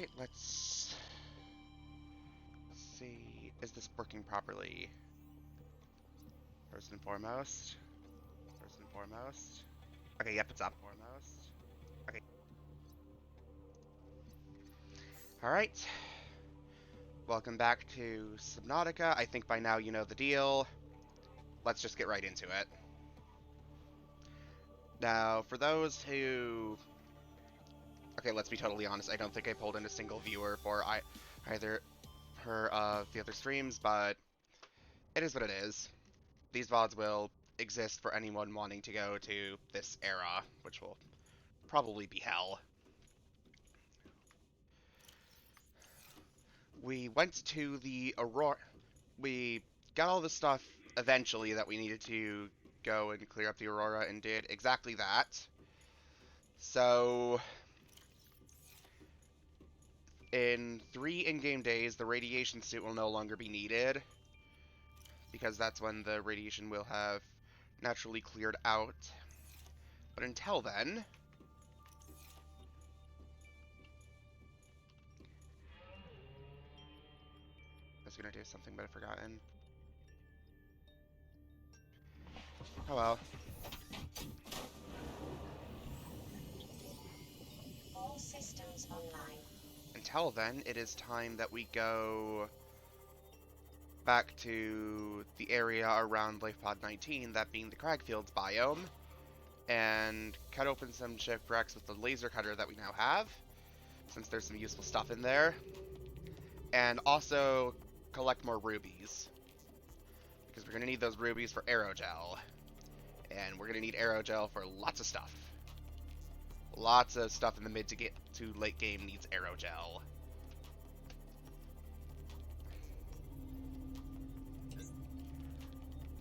Alright, let's see. Is this working properly? First and foremost. First and foremost. Okay, yep, it's up. Foremost. Okay. Alright. Welcome back to Subnautica. I think by now you know the deal. Let's just get right into it. Now, for those who... Okay, let's be totally honest. I don't think I pulled in a single viewer for either the other streams, but it is what it is. These VODs will exist for anyone wanting to go to this era, which will probably be hell. We went to the Aurora. We got all the stuff eventually that we needed to go and clear up the Aurora and did exactly that. So, in 3 in-game days, the radiation suit will no longer be needed, because that's when the radiation will have naturally cleared out. But until then... I was gonna do something, but I've forgotten. Oh well. All systems online. Until then, it is time that we go back to the area around LifePod 19, that being the Cragfields biome, and cut open some shipwrecks with the laser cutter that we now have, since there's some useful stuff in there, and also collect more rubies, because we're going to need those rubies for aerogel, and we're going to need aerogel for lots of stuff. Lots of stuff in the mid to late game needs aerogel.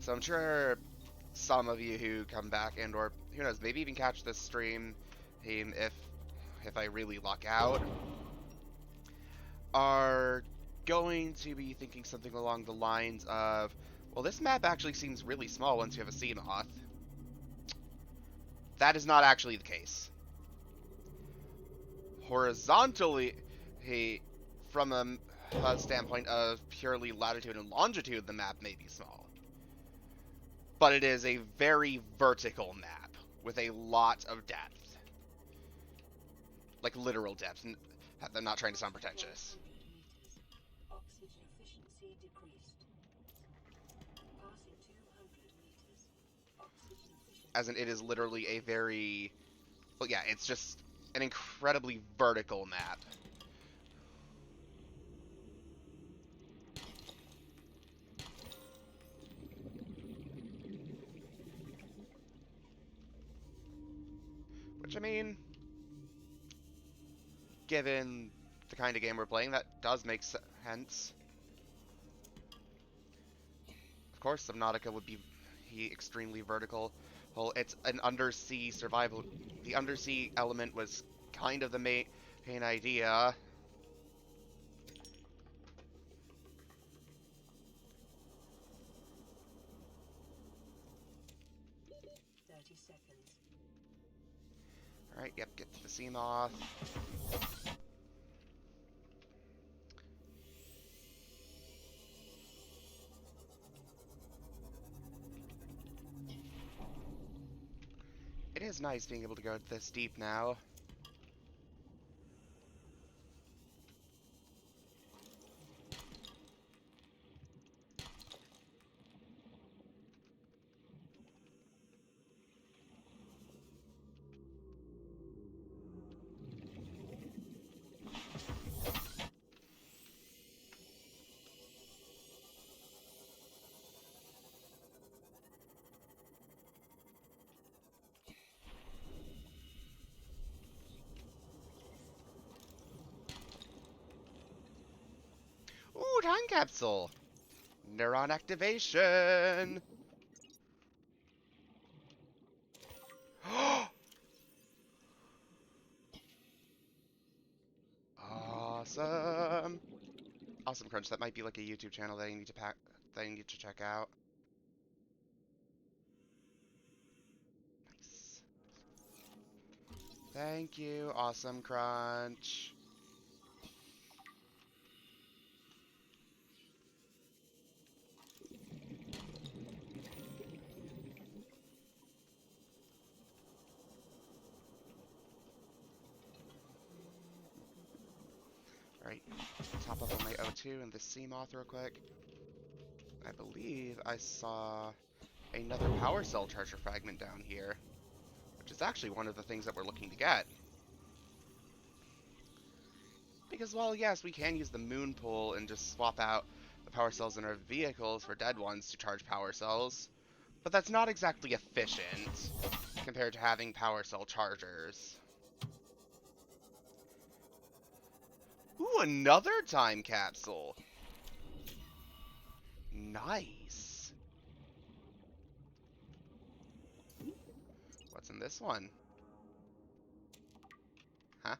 So I'm sure some of you who come back and or who knows, maybe even catch this stream if I really luck out, are going to be thinking something along the lines of, well, this map actually seems really small once you have a sea moth. That is not actually the case. Horizontally, from a standpoint of purely latitude and longitude, the map may be small. But it is a very vertical map with a lot of depth. Like literal depth. I'm not trying to sound pretentious. Oxygen efficiency decreased. Passing 200 meters. Oxygen efficiency. As in, it is literally a very... Well, yeah, it's just an incredibly vertical map. Which, I mean, given the kind of game we're playing, that does make sense. Of course, Subnautica would be extremely vertical. Well, it's an undersea survival. The undersea element was kind of the main idea. Alright, yep, get to the sea moth. It is nice being able to go this deep now. Ooh, time capsule! Neuron activation! Awesome! Awesome Crunch, that might be like a YouTube channel that I need to check out. Nice. Thank you, Awesome Crunch. Alright, top up on my O2 and the sea moth real quick. I believe I saw another power cell charger fragment down here, which is actually one of the things that we're looking to get. Because, well, yes, we can use the moon pool and just swap out the power cells in our vehicles for dead ones to charge power cells, but that's not exactly efficient compared to having power cell chargers. Ooh, another time capsule! Nice! What's in this one? Huh?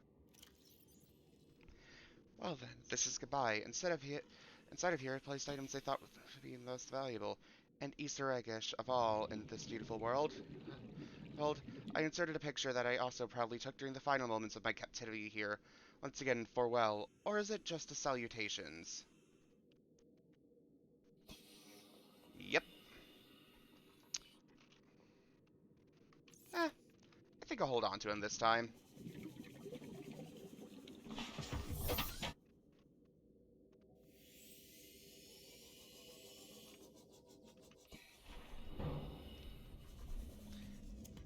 Well then, this is goodbye. Inside of here, I placed items I thought would be most valuable and Easter eggish of all in this beautiful world. Hold, I inserted a picture that I also proudly took during the final moments of my captivity here. Once again, farewell. Or is it just a salutations? Yep. I think I'll hold on to him this time.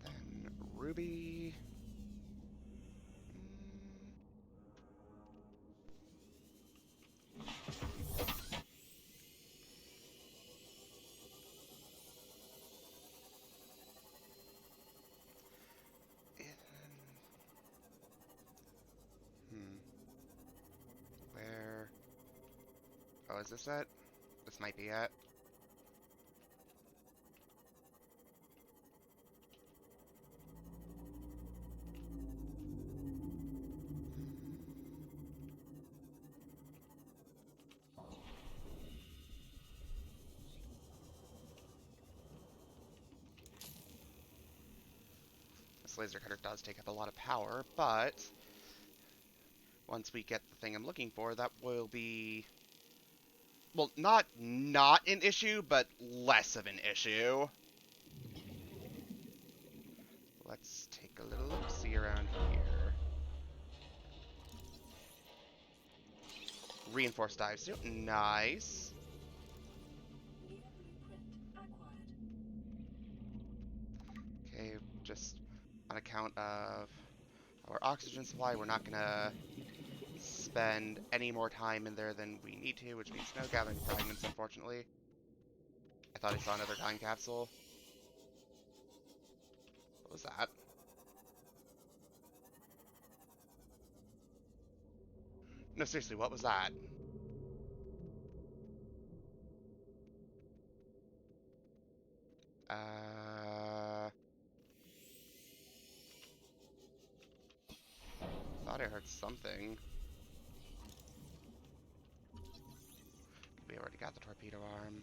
Then Ruby. Hmm. Where? Oh, is this it? This might be it. This laser cutter does take up a lot of power, but once we get the thing I'm looking for, that will be, well, not an issue, but less of an issue. Let's take a little look-see around here. Reinforced dive suit, nice. New blueprint acquired. Okay, just on account of our oxygen supply, we're not gonna spend any more time in there than we need to, which means no gathering fragments, unfortunately. I thought I saw another time capsule. What was that? No, seriously, what was that? Thought I heard something. We already got the torpedo arm.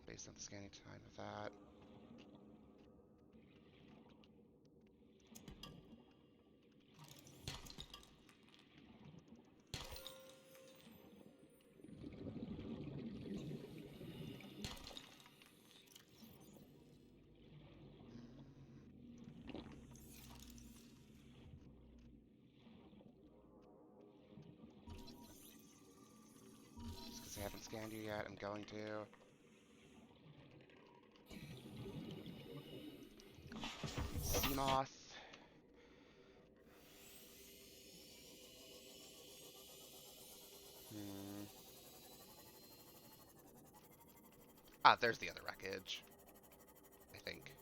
Based on the scanning time of that. Just because I haven't scanned you yet, I'm going to. Seamoth. Hmm. Ah, there's the other wreckage. I think.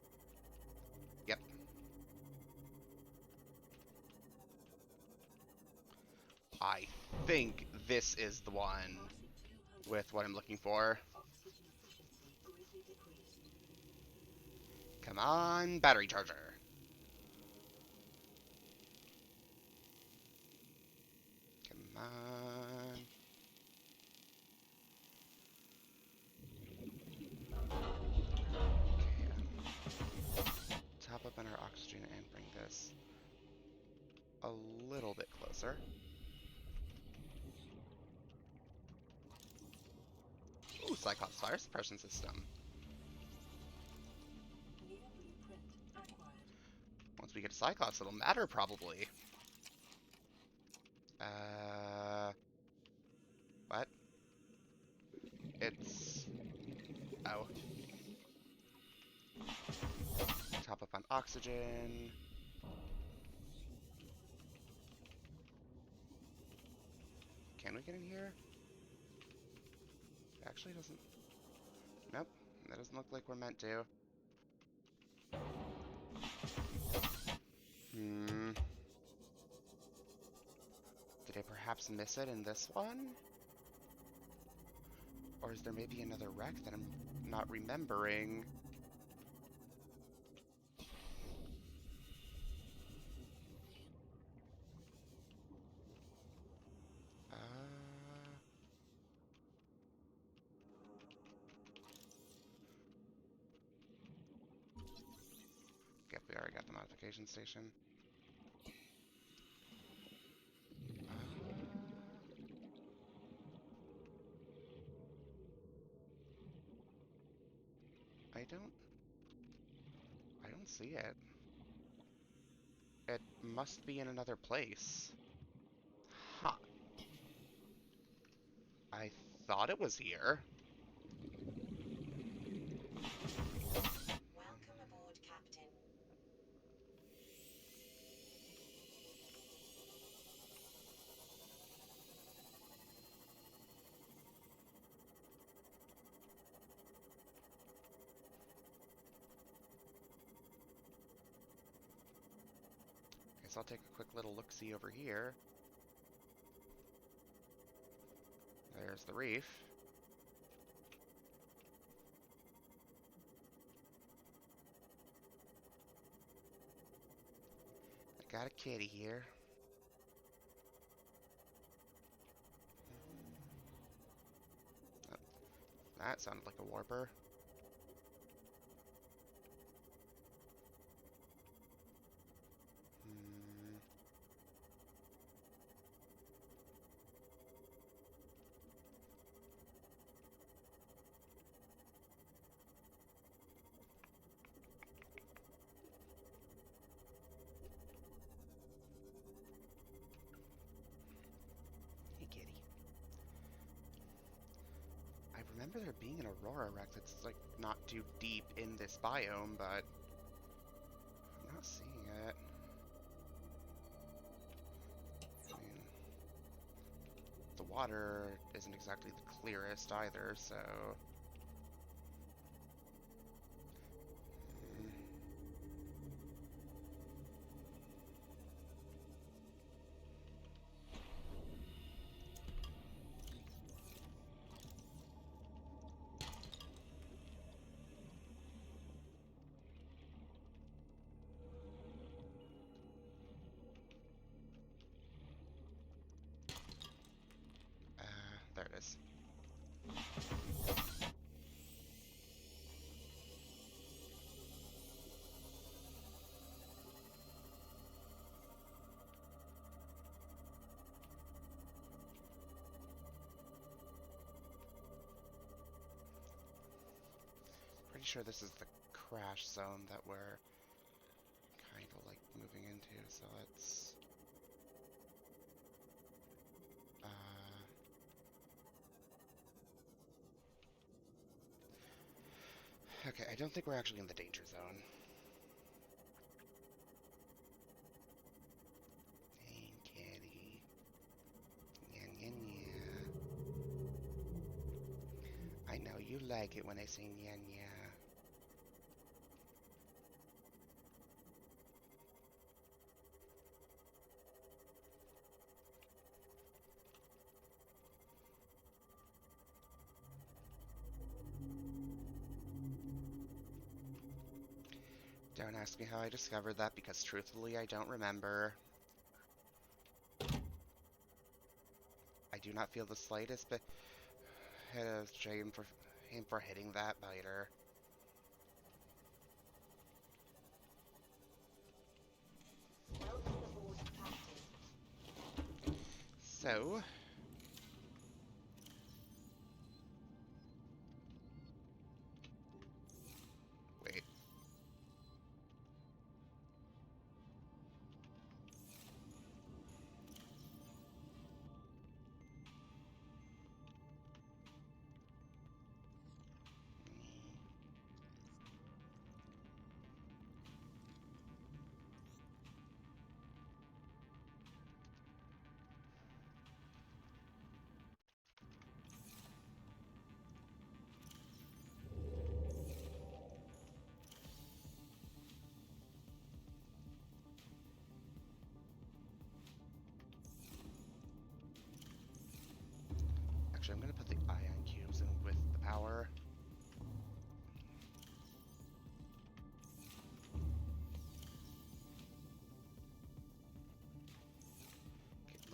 Yep. I think this is the one with what I'm looking for. Oxygen efficiency greatly decreased. Come on, battery charger. Come on. Okay, top up on our oxygen and bring this a little bit closer. Ooh, Cyclops fire suppression system. New blueprint acquired. Once we get to Cyclops, it'll matter, probably. Oxygen. Can we get in here? It actually doesn't... Nope. That doesn't look like we're meant to. Did I perhaps miss it in this one? Or is there maybe another wreck that I'm not remembering? Yep, we already got the modification station. I don't see it. It must be in another place. Huh. I thought it was here. Welcome aboard, Captain. Guess I'll take a quick little look-see over here. There's the reef. I got a kitty here. Oh, that sounded like a warper. Hey, kitty. I remember there being an aurora wreck that's, like, not too deep in this biome, but I'm not seeing it. I mean, the water isn't exactly the clearest either, so... there it is. Pretty sure this is the crash zone that we're kind of like moving into, so let's... Okay, I don't think we're actually in the danger zone. Hey, kitty. Yeah, yeah, yeah. I know you like it when I say yeah, yeah. Don't ask me how I discovered that, because truthfully, I don't remember. I do not feel the slightest bit of shame for hitting that biter. Welcome aboard, Captain. So... Wait.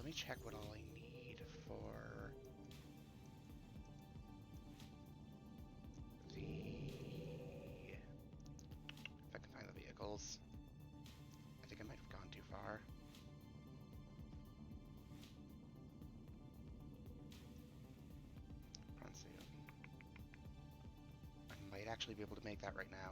me check what all I need for the... If I can find the vehicles. I think I might have gone too far. Bronze suit. I might actually be able to make that right now.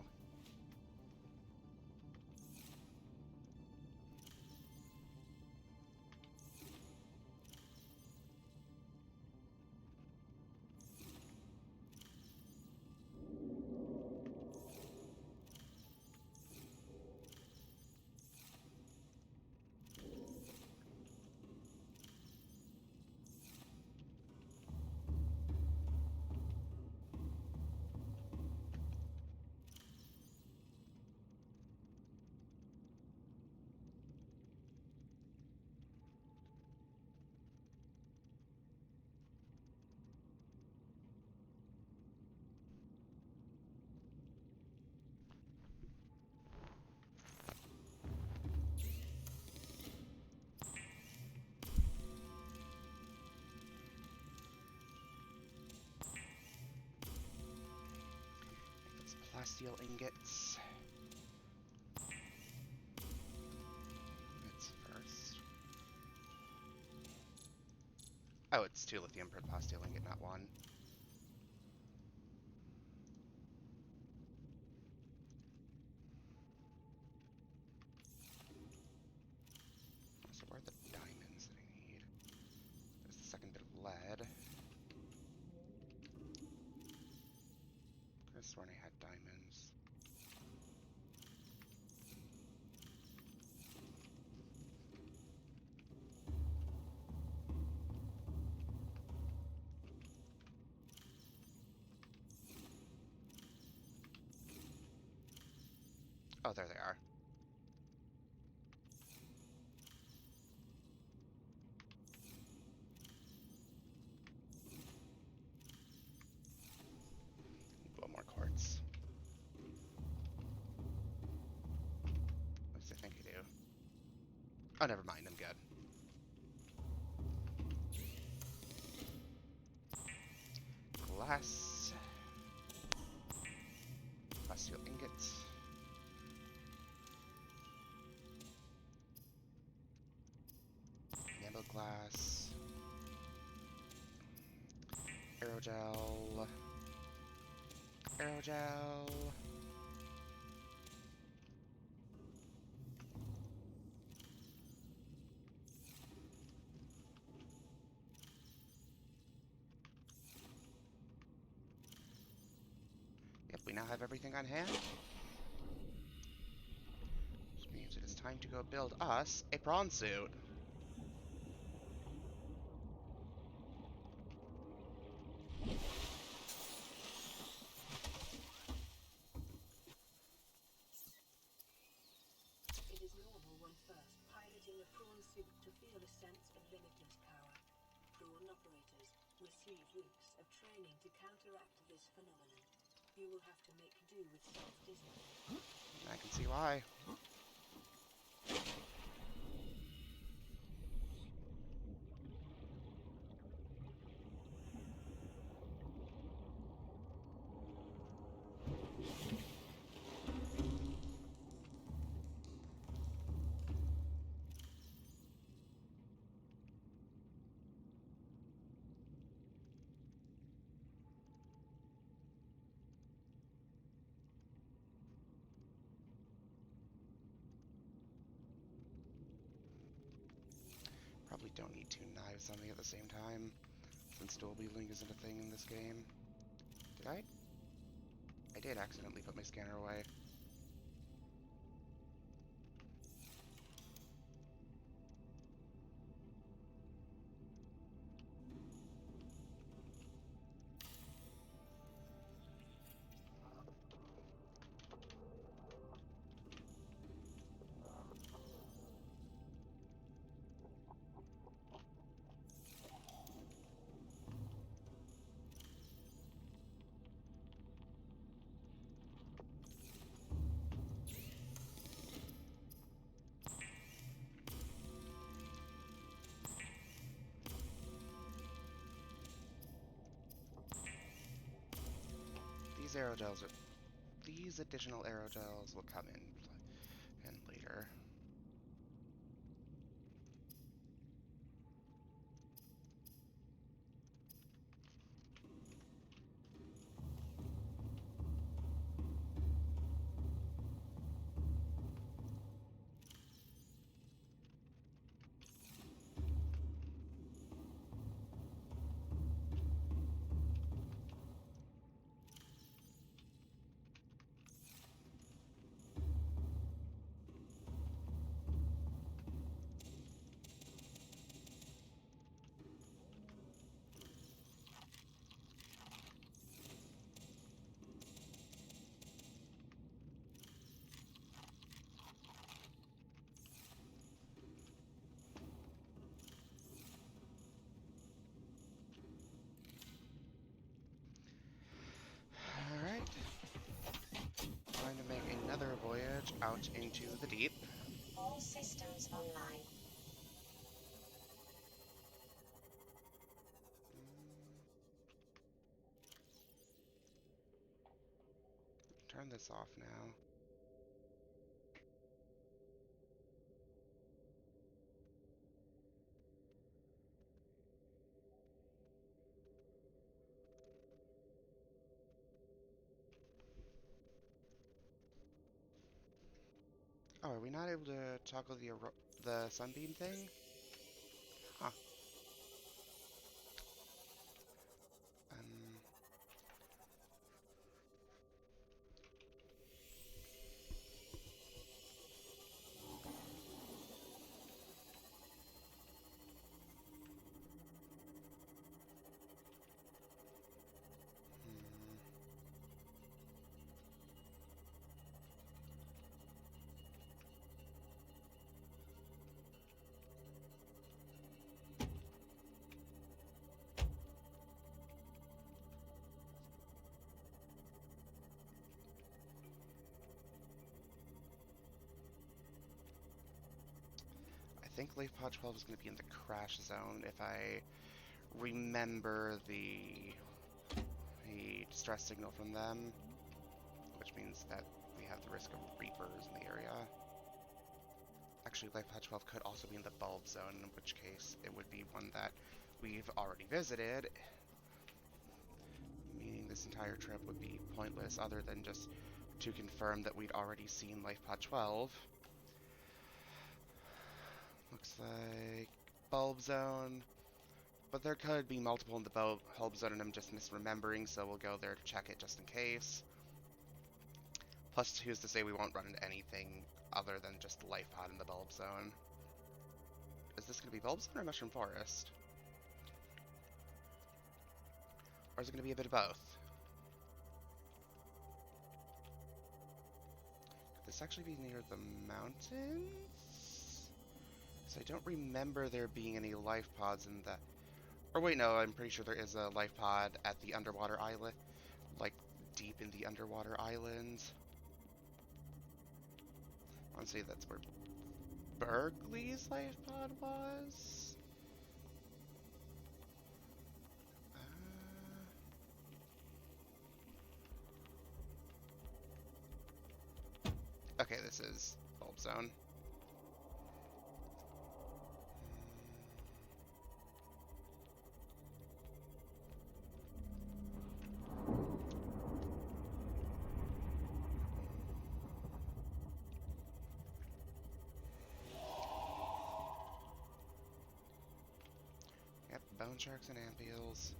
Plasteel ingots. It's first. Oh, it's 2 lithium per plasteel ingot, not 1. So where are the diamonds that I need? There's the second bit of lead. I could have sworn I had diamonds. Oh, there they are. Need 1 more quartz. At least I think I do. Oh, never mind, I'm good. Glass. Plasteel ingots. Nano glass. Aerogel. Aerogel. Yep, we now have everything on hand. Which means it is time to go build us a prawn suit. It is normal when first piloting a prawn suit to feel a sense of limitless power. Prawn operators receive weeks of training to counteract this phenomenon. You will have to make do with self-discipline. I can see why. Probably don't need 2 knives on me at the same time, since dual wielding isn't a thing in this game. Did I? I did accidentally put my scanner away. these additional aerogels will come in later. Alright. Going to make another voyage out into the deep. All systems online. Turn this off now. Oh, are we not able to toggle the sunbeam thing? Huh. Um, hmm. I think Leaf Pod 12 is going to be in the crash zone if I remember the distress signal from them, which means that we have the risk of Reapers in the area. Actually, Life Pod 12 could also be in the bulb zone, in which case it would be one that we've already visited, meaning this entire trip would be pointless other than just to confirm that we'd already seen Life Pod 12. Looks like bulb zone, but there could be multiple in the bulb zone and I'm just misremembering, so we'll go there to check it just in case. Plus, who's to say we won't run into anything other than just Life Pod in the bulb zone? Is this going to be bulb zone or mushroom forest? Or is it going to be a bit of both? Could this actually be near the mountains? So I don't remember there being any life pods in that. Or wait, no, I'm pretty sure there is a life pod at the underwater island. Like, deep in the underwater island. I want to say that's where Berkeley's life pod was? Okay, this is bulb zone. Yep, bone sharks and ampules.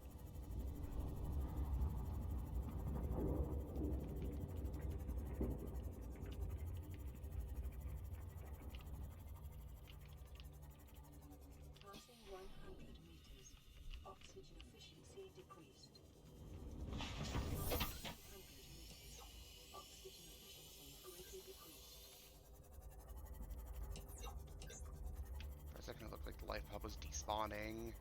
Passing 100 meters. Oxygen efficiency decreased. 100 meters. Oxygen efficiency greatly decreased. For a second it looked like the life pod was despawning.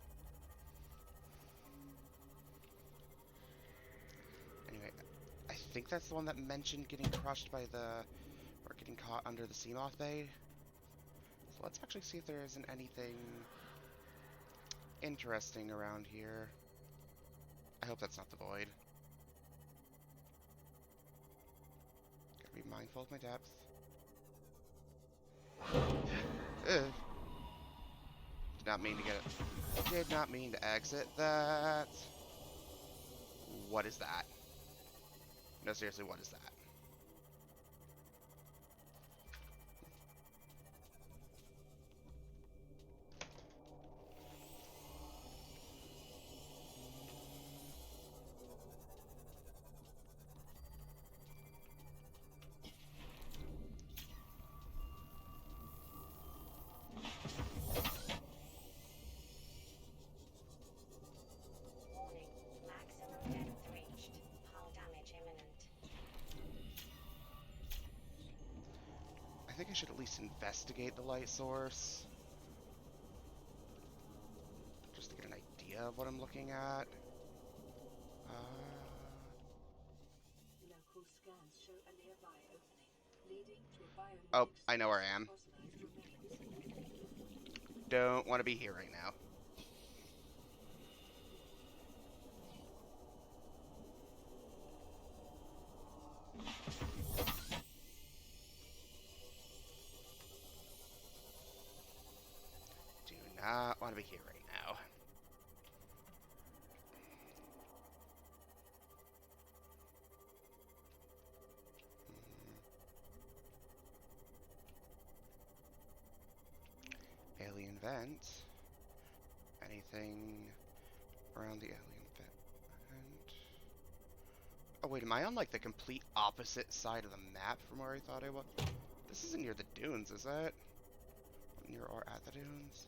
Anyway, I think that's the one that mentioned getting crushed by or getting caught under the Seamoth Bay. So let's actually see if there isn't anything interesting around here. I hope that's not the void. mindful of my depth. Ugh. Did not mean to get it. Did not mean to exit that. What is that? No, seriously, what is that? Warning. Maximum depth reached. Hull damage imminent. I think I should at least investigate the light source. Just to get an idea of what I'm looking at. Local scans show a nearby opening, leading to a biome Oh, with I know where I am. fossilized remains. Don't want to be here right now. Do not want to be here right now. Alien vent. Anything around the alien vent? Oh wait, am I on like the complete opposite side of the map from where I thought I was? This isn't near the dunes, is it? Near or at the dunes?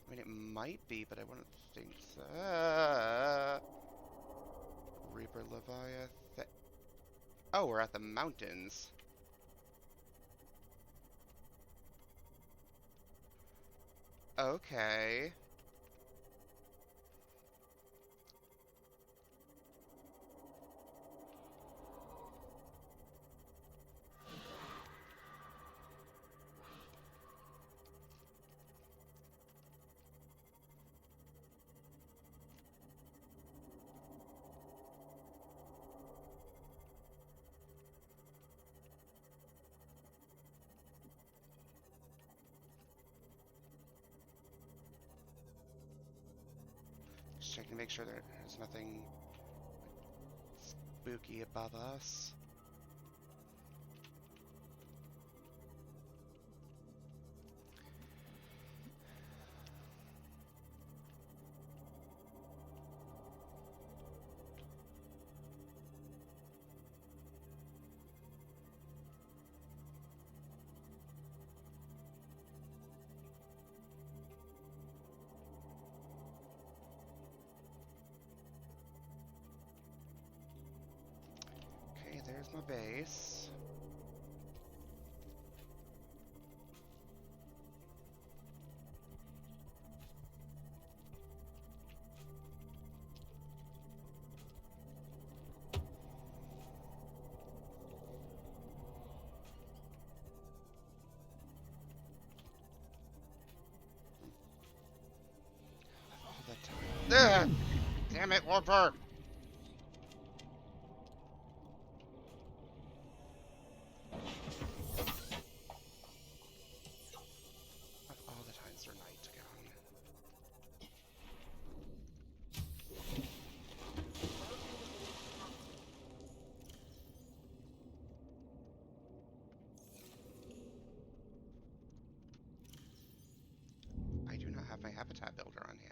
I mean, it might be, but I wouldn't think so. Reaper Leviathan. Oh, we're at the mountains. Okay. Just checking to make sure there's nothing spooky above us. Okay, there's my base. All the time. Ugh! Damn it, Warper! Of all the times for night gone. I do not have my habitat builder on hand.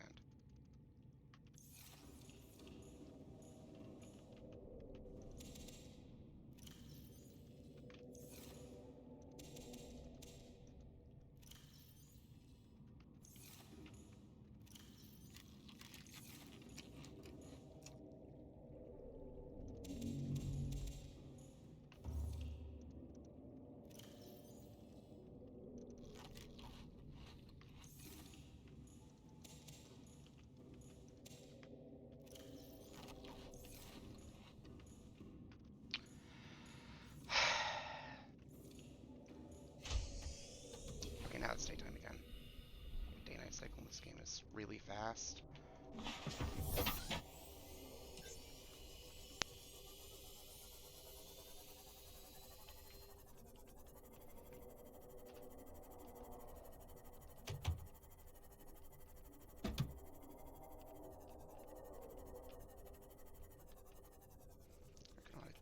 Okay, now it's daytime again. Day-night cycle in this game is really fast.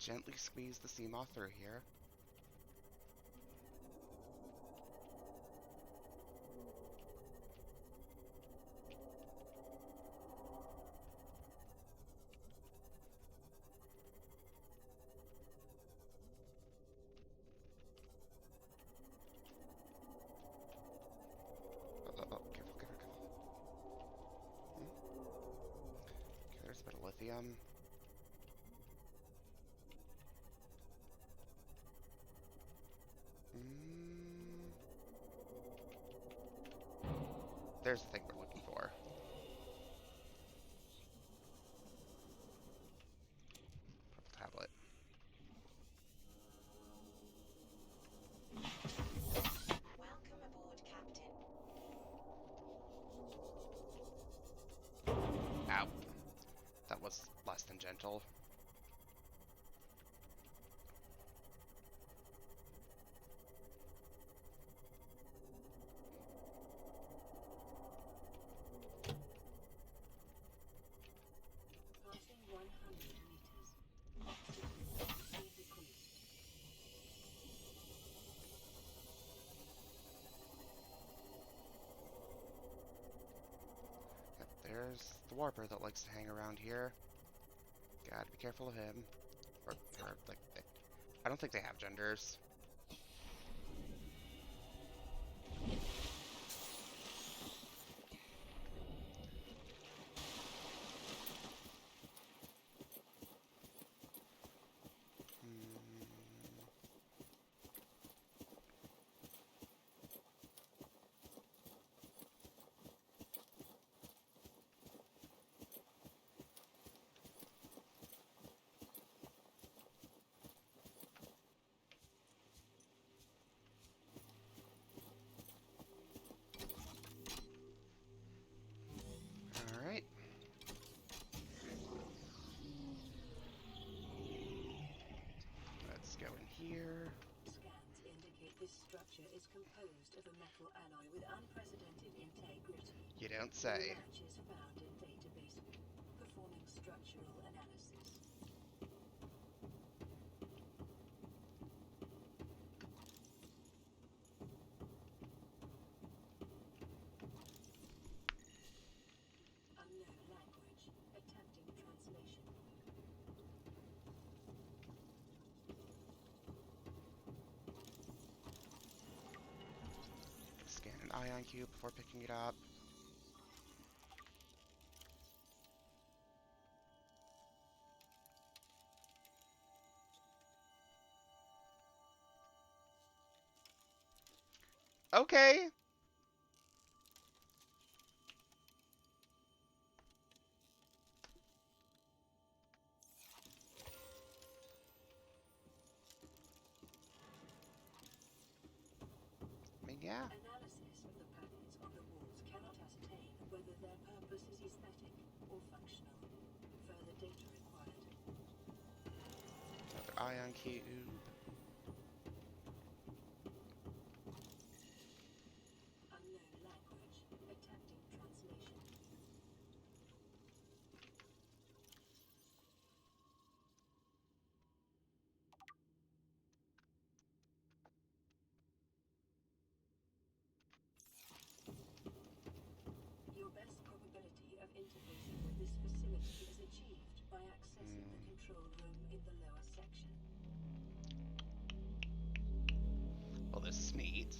gently squeeze the sea moth through here. Oh, careful, careful, careful. Okay, there's a bit of lithium. There's the thing we're looking for. Purple tablet. Welcome aboard, Captain. Ow. That was less than gentle. Passing 100 meters. Oxygen speed decreased. Yep, there's the warper that likes to hang around here. Gotta be careful of him. Or her, like, I don't think they have genders. Alright. Let's go in here. Scans indicate this structure is composed of a metal alloy with unprecedented integrity. You don't No say. matches found in database. Performing structural analysis. Unknown language. Attempting translation. Scan an ion cube before picking it up. Okay. I mean, yeah. Analysis of the patterns on the walls cannot ascertain whether their purpose is aesthetic or functional. Further data required. Another ion cube. Unknown language. Attempting translation. Your best probability of interfacing with this facility is achieved by accessing the control room in the lower section. Well, this is neat.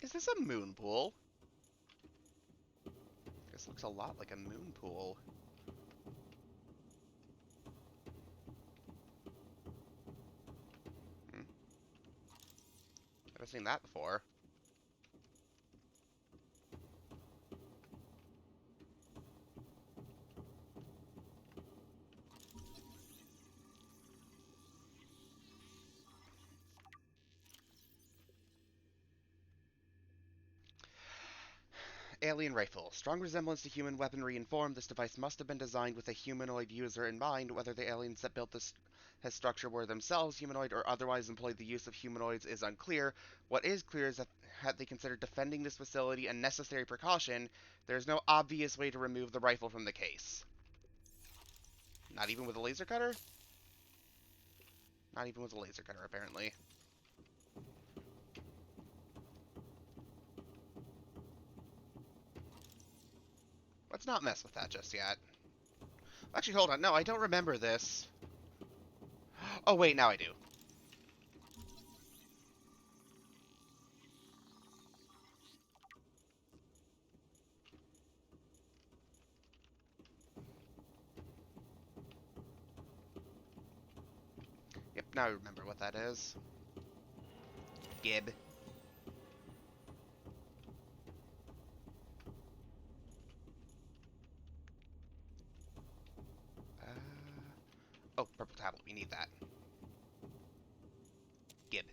Is this a moon pool? This looks a lot like a moon pool. Never seen that before. Alien rifle. Strong resemblance to human weaponry in form, this device must have been designed with a humanoid user in mind. Whether the aliens that built this structure were themselves humanoid or otherwise employed the use of humanoids is unclear. What is clear is that had they considered defending this facility a necessary precaution, there is no obvious way to remove the rifle from the case. Not even with a laser cutter? Not even with a laser cutter, apparently. Let's not mess with that just yet. Actually, hold on. No, I don't remember this. Oh, wait, now I do. Yep, now I remember what that is. Gib. Oh, purple tablet. We need that. Gib.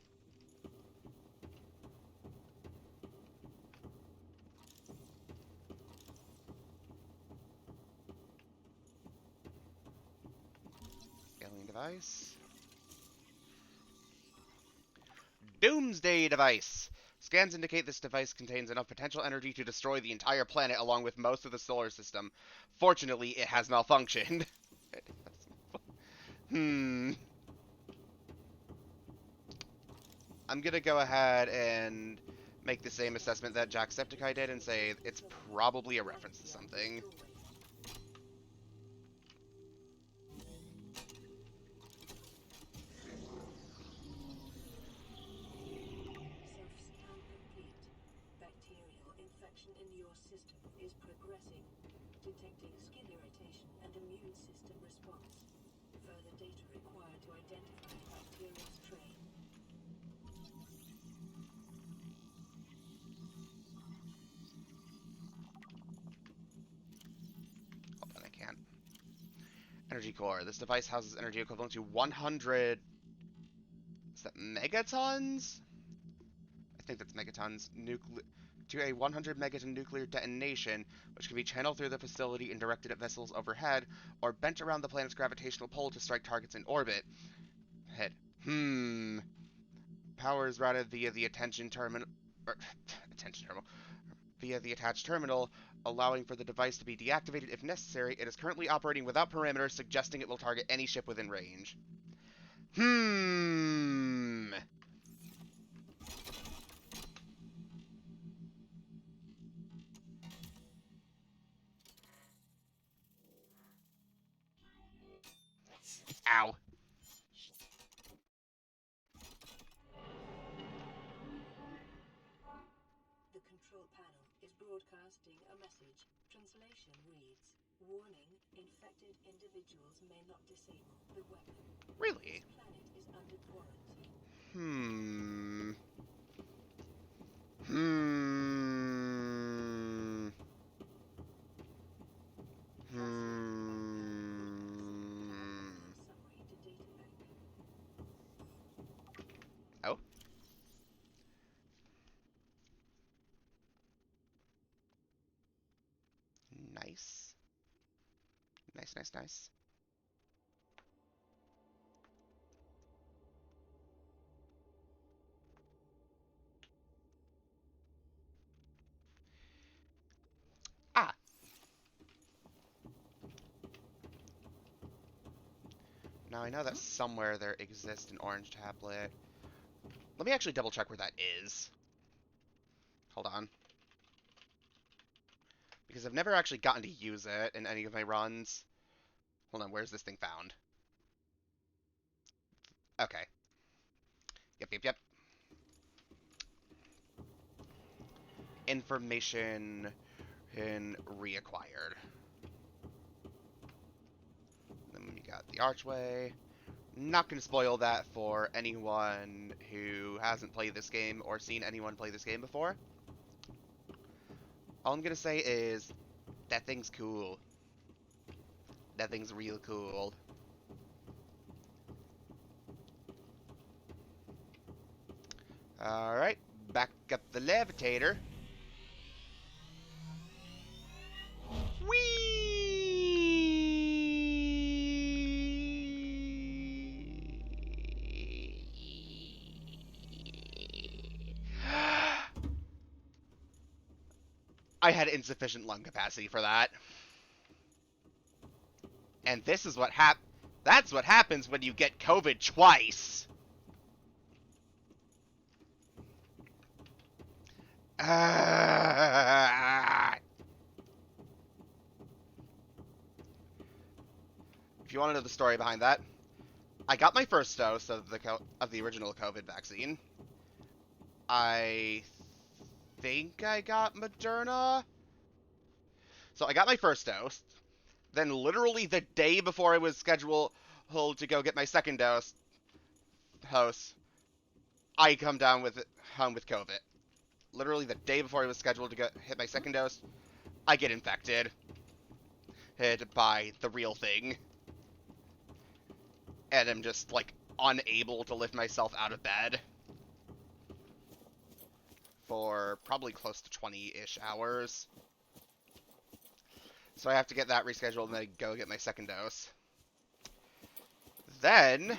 Alien device. Doomsday device. Scans indicate this device contains enough potential energy to destroy the entire planet along with most of the solar system. Fortunately, it has malfunctioned. I'm gonna go ahead and make the same assessment that Jacksepticeye did and say it's probably a reference to something. Self-scan complete. Bacterial infection in your system is progressing. Detecting skin irritation and immune system response. Further data required to identify bacterial strain. Hold on, I can't. Energy core. This device houses energy equivalent to 100... Is that megatons? I think that's megatons. To a 100 megaton nuclear detonation, which can be channeled through the facility and directed at vessels overhead, or bent around the planet's gravitational pull to strike targets in orbit. Head. Power is routed via the attention terminal... attention terminal. Via the attached terminal, allowing for the device to be deactivated if necessary. It is currently operating without parameters, suggesting it will target any ship within range. Ow. The control panel is broadcasting a message. Translation reads, "Warning, infected individuals may not disable the weapon. Really? This planet is under quarantine." Hmm. Hmm. Hmm. Summary to data bank. Oh. Nice. Nice, nice, nice. Ah. Now I know that somewhere there exists an orange tablet. Let me actually double check where that is. Hold on. Because I've never actually gotten to use it in any of my runs. Hold on, where's this thing found? Okay. Yep, yep, yep. Information reacquired. Then we got the archway. Not going to spoil that for anyone who hasn't played this game or seen anyone play this game before. All I'm going to say is that thing's cool. That thing's real cool. Alright, back up the levitator. I had insufficient lung capacity for that. And this is what that's what happens when you get COVID twice. If you want to know the story behind that, I got my first dose of the original COVID vaccine. I think I got Moderna. So I got my first dose. Then literally the day before I was scheduled to go get my second dose, I come down with home with COVID. Literally the day before I was scheduled to hit my second dose, I get infected. Hit by the real thing. And I'm just, like, unable to lift myself out of bed for probably close to 20-ish hours. So I have to get that rescheduled and then go get my second dose. Then,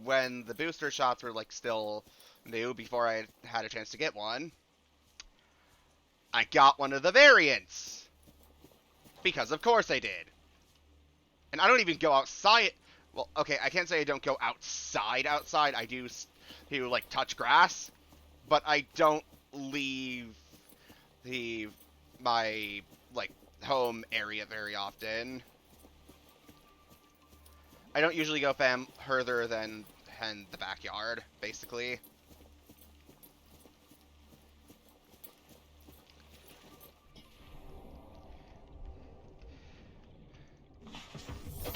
when the booster shots were, like, still new before I had a chance to get one, I got one of the variants. Because of course I did. And I don't even go outside. Well, okay, I can't say I don't go outside. I do like, touch grass. But I don't leave my, like, home area very often. I don't usually go further than the backyard, basically.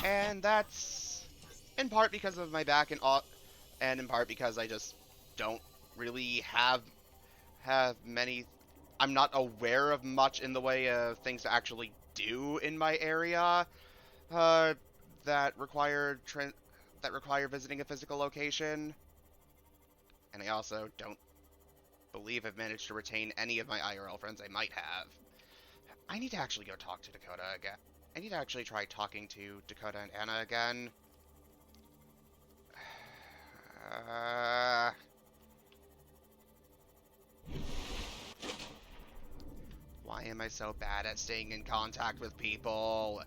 And that's in part because of my back and in part because I just don't really have many. I'm not aware of much in the way of things to actually do in my area that require visiting a physical location. And I also don't believe I've managed to retain any of my IRL friends I might have. I need to actually go talk to Dakota again. I need to actually try talking to Dakota and Anna again. Why am I so bad at staying in contact with people?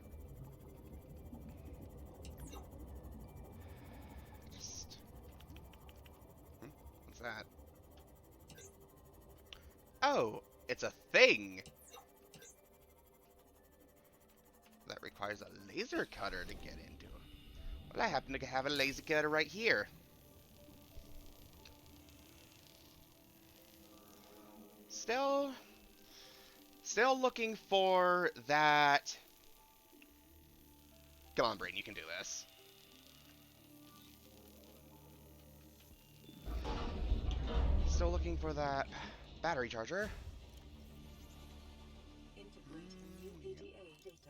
Just... What's that? Oh, it's a thing! That requires a laser cutter to get into. Well, I happen to have a laser cutter right here. Still looking for that. Come on, Brain, you can do this. Still looking for that battery charger. Integrating UPDA data.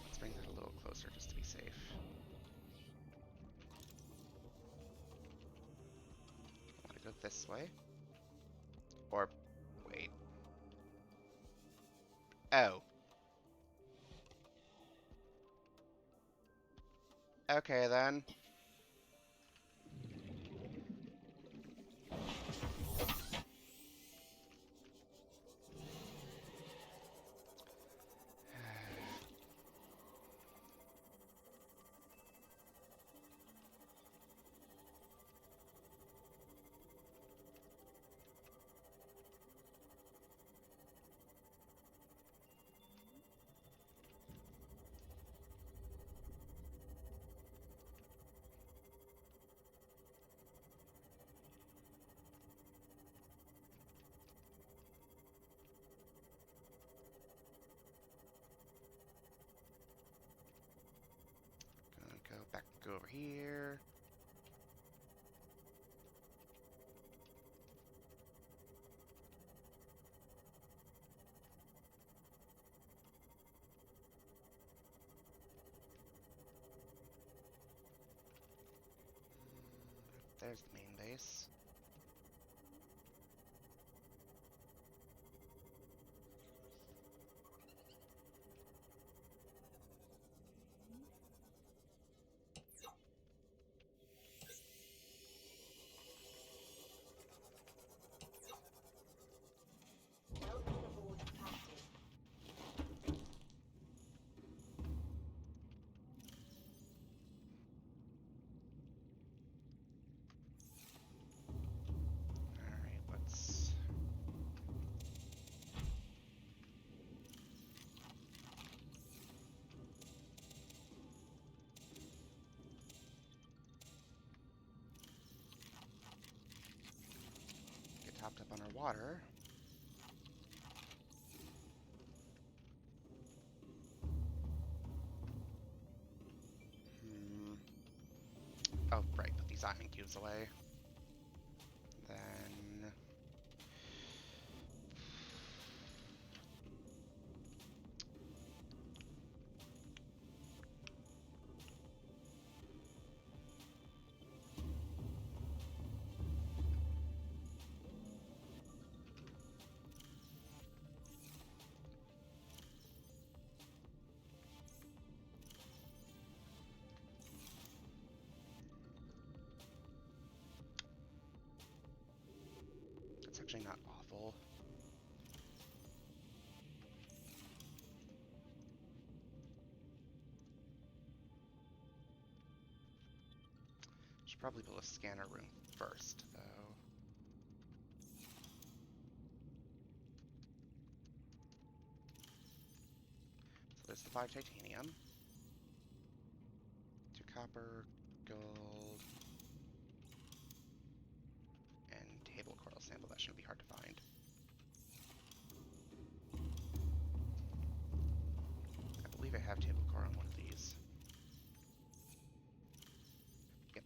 Let's bring that a little closer just to be safe. I want to go this way. Or, wait. Oh. Okay, then. Go over here. there's the main base. Welcome aboard, Captain. Alright, let's... get topped up on our water. Oh, right, put these iron cubes away. Then... it's actually not awful. Should probably build a scanner room first, though. So there's the 5 titanium. 2 copper, gold, and table coral sample. That shouldn't be hard to find. I believe I have table coral on one of these. Yep.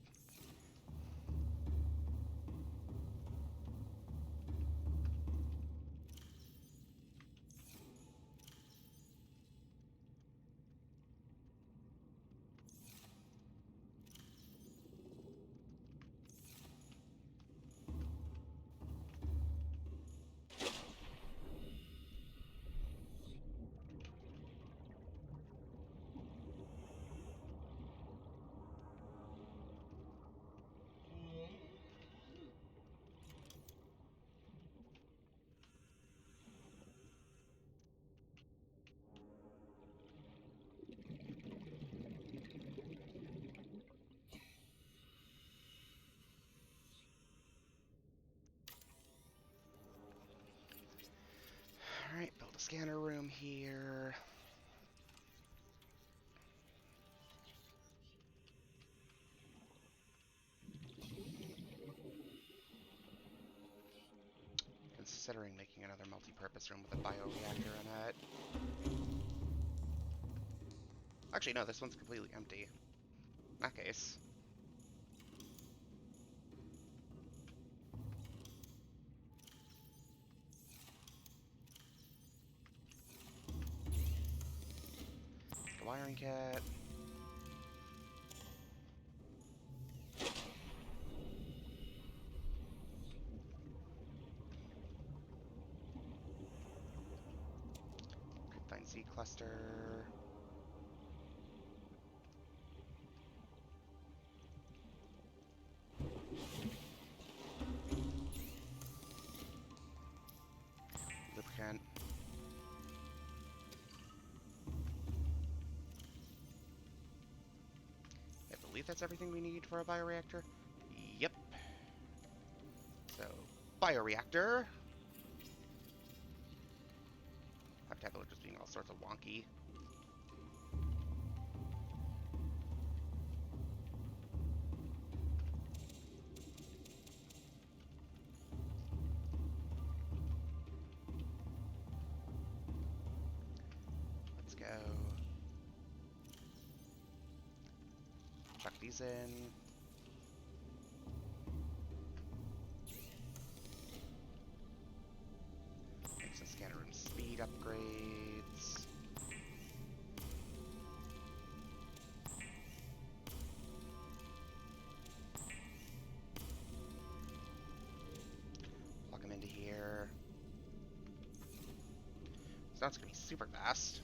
Alright, build a scanner room here. Considering making another multi-purpose room with a bioreactor in it. Actually, no, this one's completely empty. In that case. The wiring kit. Kryptonite seed cluster. Lubricant. I believe that's everything we need for a bioreactor. Yep. So, bioreactor. Tablet just being all sorts of wonky. Let's go. Chuck these in. Make some scanner room speed upgrades. So now it's gonna be super fast.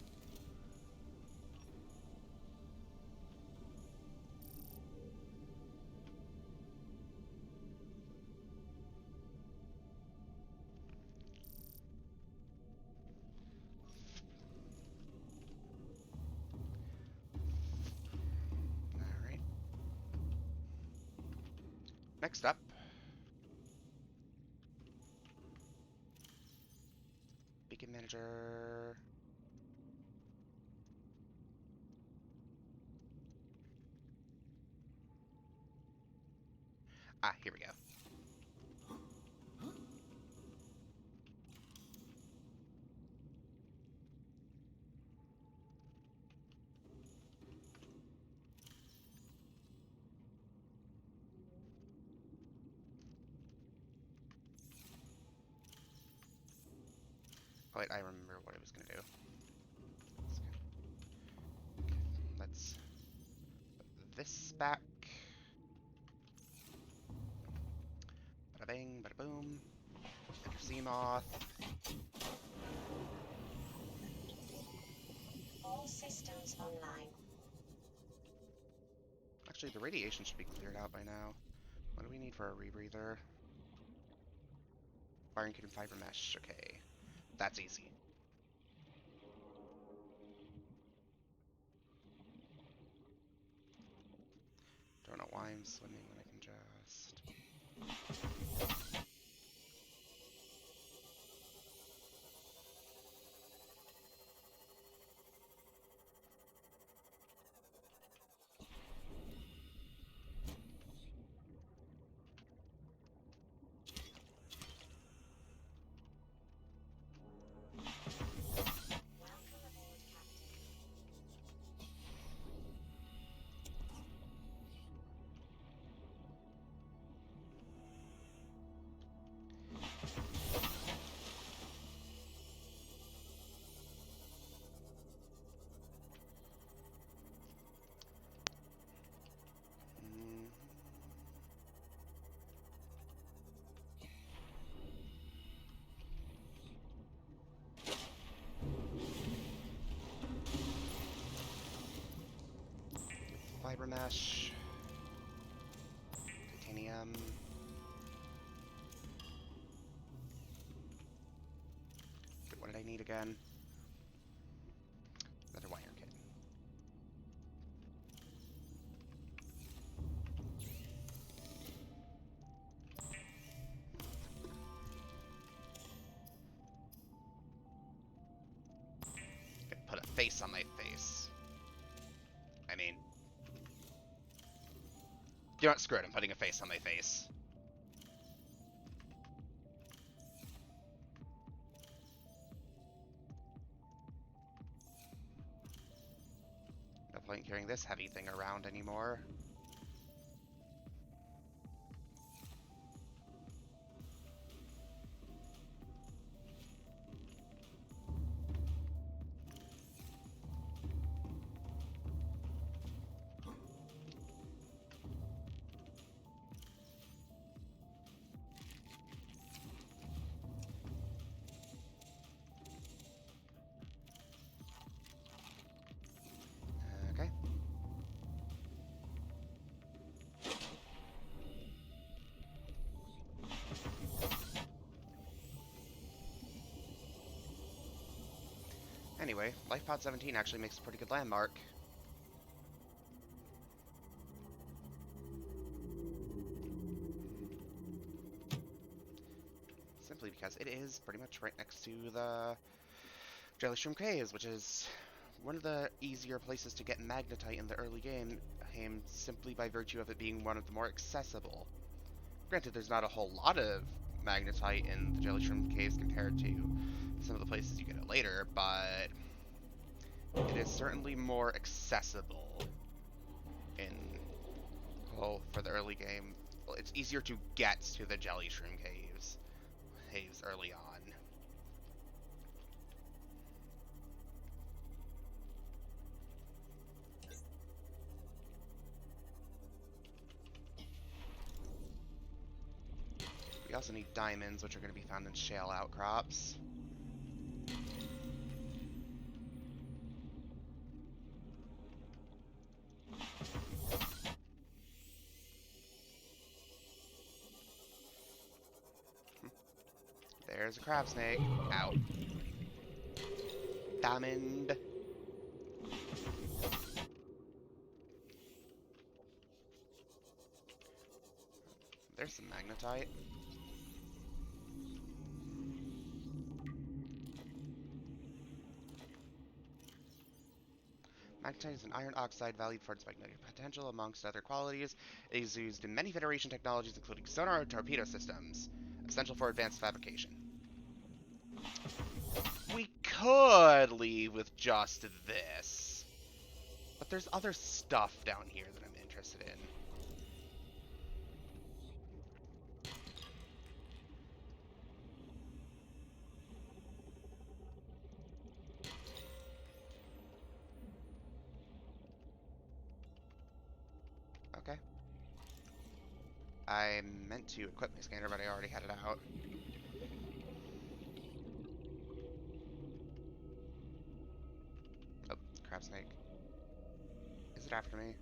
Alright. Next up. Beacon Manager. Ah, here we go. Oh, wait, I remember what I was gonna do. Let's put this back. Bada bing, bada boom. Seamoth. All systems online. Actually, the radiation should be cleared out by now. What do we need for a rebreather? Wiring kit and fiber mesh. Okay. That's easy. Don't know why I'm swimming when I can just... Welcome aboard, Captain. Mm. Fiber mesh. Titanium. What did I need again? Another wire kit. Could put a face on my face. I mean... You know what? Screw it. I'm putting a face on my face. No point carrying this heavy thing around anymore. Okay. Anyway, LifePod 17 actually makes a pretty good landmark. Simply because it is pretty much right next to the Jellyshroom Caves, which is one of the easier places to get magnetite in the early game, simply by virtue of it being one of the more accessible. Granted, there's not a whole lot of magnetite in the Jellyshroom Caves compared to some of the places you get it later, but it is certainly more accessible in, well, for the early game. Well, it's easier to get to the Jellyshroom caves early on. We also need diamonds, which are going to be found in shale outcrops. there's a crab snake. Ow. Diamond. There's some magnetite. Magnetite is an iron oxide valued for its magnetic potential, amongst other qualities. It is used in many Federation technologies, including sonar and torpedo systems, essential for advanced fabrication. We could leave with just this, but there's other stuff down here that I'm interested in. Okay. I meant to equip my scanner, but I already had it out. Oh, crab snake. Is it after me?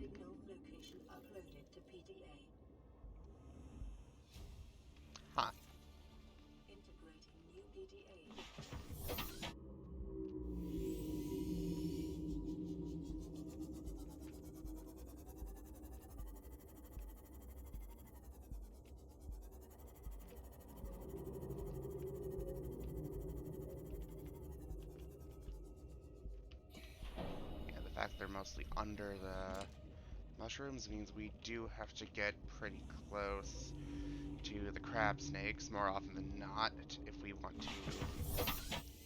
Signal location uploaded to PDA. Huh. Integrating new PDA. Yeah, the fact they're mostly under the mushrooms means we do have to get pretty close to the crab snakes more often than not if we want to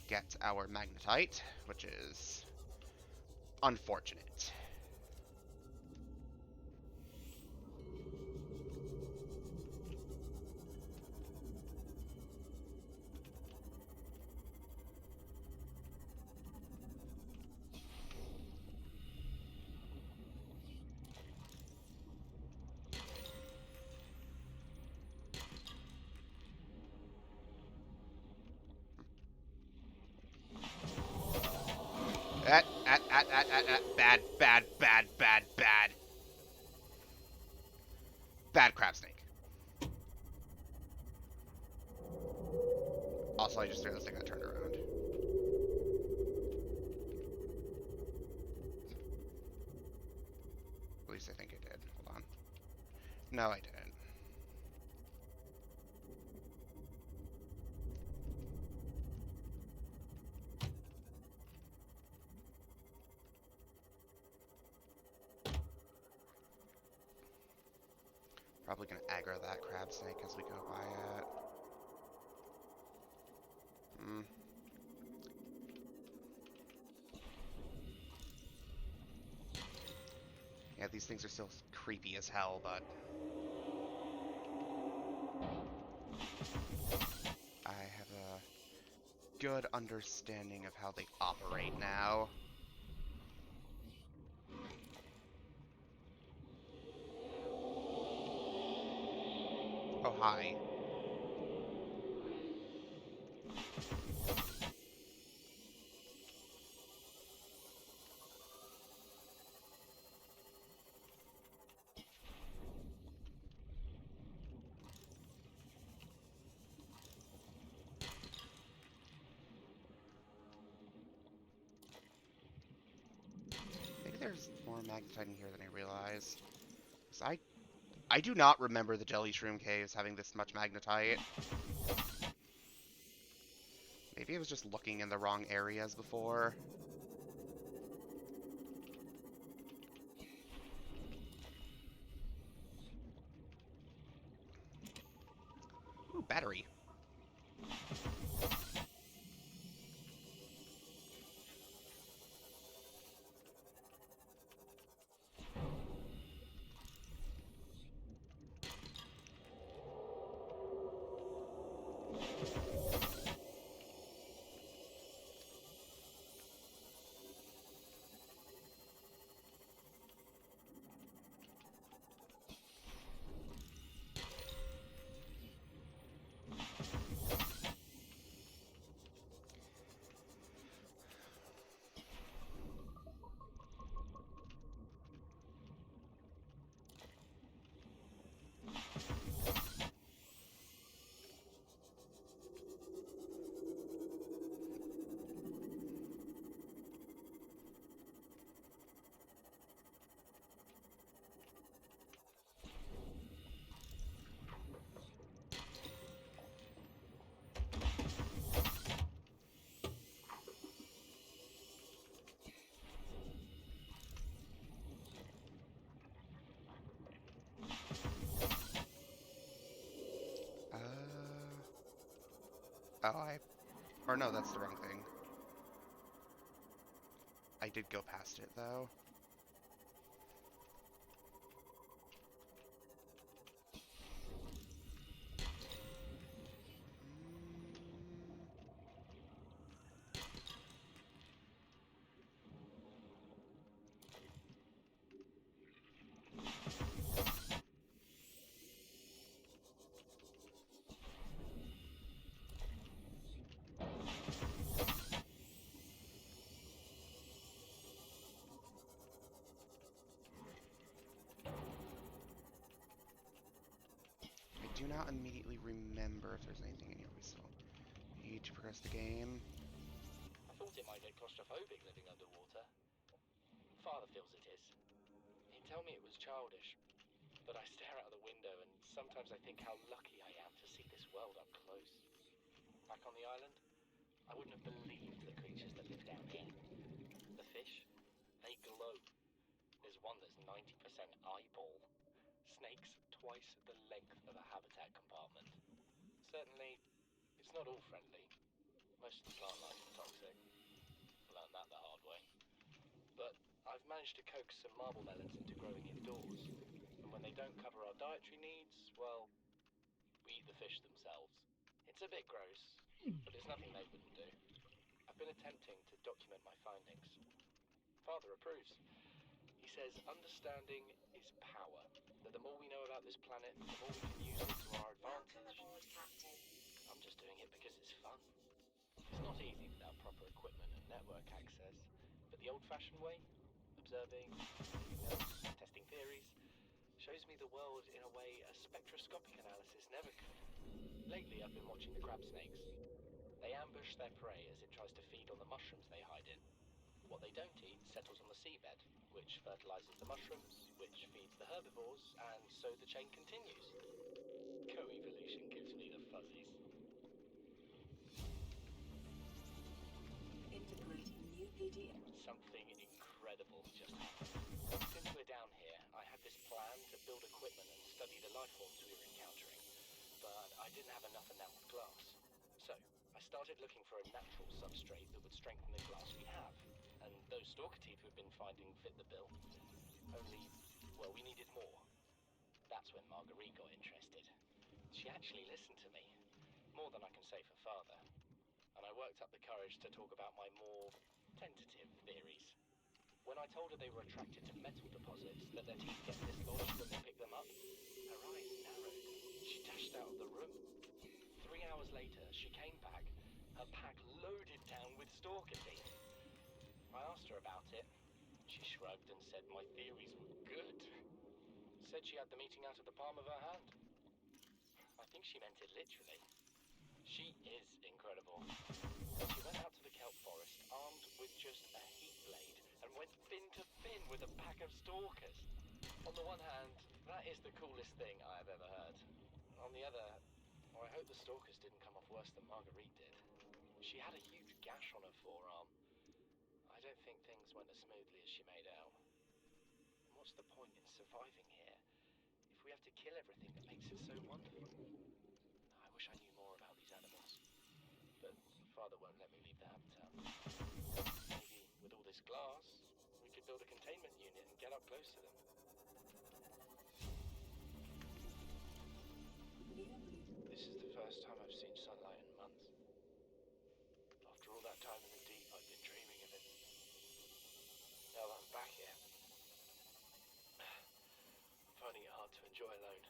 get our magnetite, which is unfortunate. Bad, bad, bad, bad, bad. Bad crab snake. Also, I just realized I got turned around. At least I think I did. Hold on. No, I didn't. Probably gonna aggro that crab snake as we go by it. Yeah, these things are still creepy as hell, but I have a good understanding of how they operate now. Oh, hi. Maybe there's more magnetite in here than I realized. 'Cause I do not remember the jelly shroom caves having this much magnetite. Maybe I was just looking in the wrong areas before. Ooh, battery. Oh, or no, that's the wrong thing. I did go past it, though. I do not immediately remember if there's anything in here we still need to progress the game. I thought it might get claustrophobic living underwater. Father feels it is. He'd tell me it was childish, but I stare out of the window and sometimes I think how lucky I am to see this world up close. Back on the island, I wouldn't have believed the creatures that live down here. The fish, they glow. There's one that's 90% eyeball. Snakes twice the length of a habitat compartment. Certainly, it's not all friendly. Most of the plant life is toxic. Learned that the hard way. But I've managed to coax some marble melons into growing indoors. And when they don't cover our dietary needs, well, we eat the fish themselves. It's a bit gross, but it's nothing they wouldn't do. I've been attempting to document my findings. Father approves. He says understanding is power. That the more we know about this planet, the more we can use it to our Welcome advantage. aboard, Captain. I'm just doing it because it's fun. It's not easy without proper equipment and network access, but the old-fashioned way, observing, taking notes, testing theories, shows me the world in a way a spectroscopic analysis never could. Lately, I've been watching the crab snakes. They ambush their prey as it tries to feed on the mushrooms they hide in. What they don't eat settles on the seabed, which fertilizes the mushrooms, which feeds the herbivores, and so the chain continues. Co-evolution gives me the fuzzies. Integrating new PDA. Something incredible just happened. Since we're down here, I had this plan to build equipment and study the life forms we were encountering, but I didn't have enough enameled glass. So, I started looking for a natural substrate that would strengthen the glass we have, and those stalker teeth we've been finding fit the bill. Only, well, we needed more. That's when Marguerite got interested. She actually listened to me, more than I can say for Father. And I worked up the courage to talk about my more tentative theories. When I told her they were attracted to metal deposits, that their teeth get dislodged when they pick them up, her eyes narrowed. She dashed out of the room. 3 hours later, she came back, her pack loaded down with stalker teeth. I asked her about it. She shrugged and said my theories were good. Said she had the meeting out of the palm of her hand. I think she meant it literally. She is incredible. She went out to the kelp forest armed with just a heat blade and went fin to fin with a pack of stalkers. On the one hand, that is the coolest thing I have ever heard. On the other, I hope the stalkers didn't come off worse than Marguerite did. She had a huge gash on her forearm. I don't think things went as smoothly as she made out. What's the point in surviving here if we have to kill everything that makes it so wonderful? I wish I knew more about these animals, but Father won't let me leave the habitat. Maybe with all this glass, we could build a containment unit and get up close to them. This is the first time I've seen sunlight in months. After all that time in the deep, I've been dreaming of it. Now that I'm back here, I'm finding it hard to enjoy alone.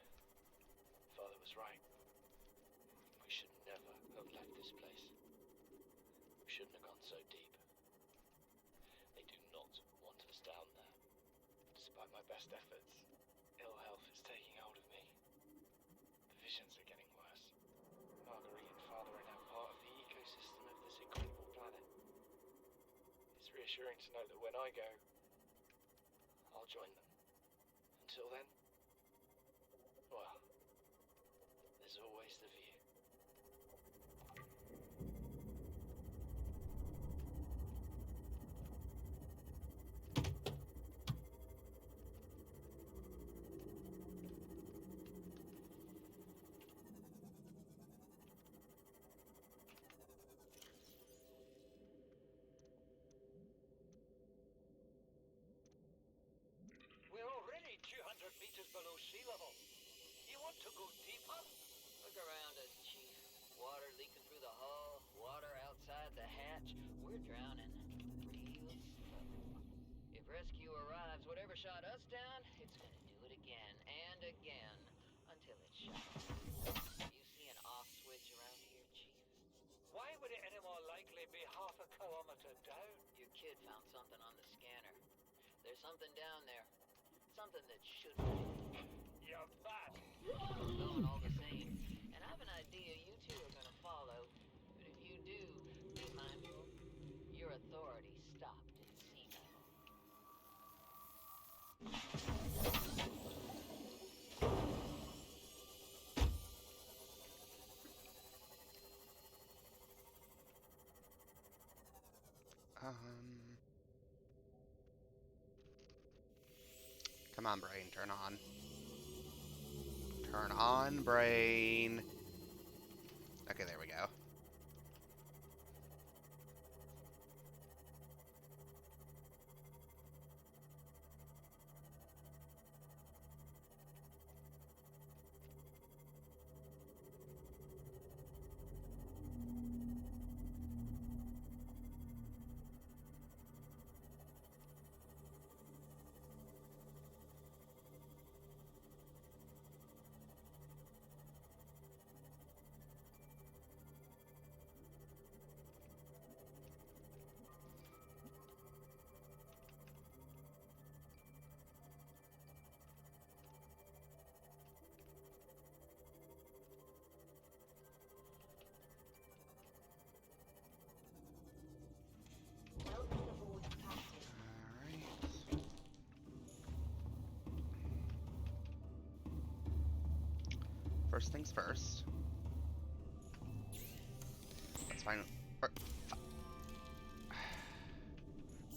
Father was right. We should never have left this place. We shouldn't have gone so deep. They do not want us down there. Despite my best efforts, ill health is taking hold of me. The visions are getting worse. Marguerite and Father are now part of the ecosystem of this incredible planet. It's reassuring to know that when I go, I'll join them. Until then, well, there's always the view. below sea level. You want to go deeper? Look around us, Chief. Water leaking through the hull, water outside the hatch. We're drowning. Real slow. If rescue arrives, whatever shot us down, it's gonna do it again and again until it's shot. You see an off switch around here, Chief? Why would it any more likely be half a kilometer down? Your kid found something on the scanner. There's something down there. Something that shouldn't be. You're bad. I'm going all the same. And I have an idea you two are gonna follow. But if you do, be mindful. Your authority stopped at sea level. Come on, brain, turn on. Turn on, brain. Okay, there we go. Welcome aboard, Captain. Alright. First things first. Let's find...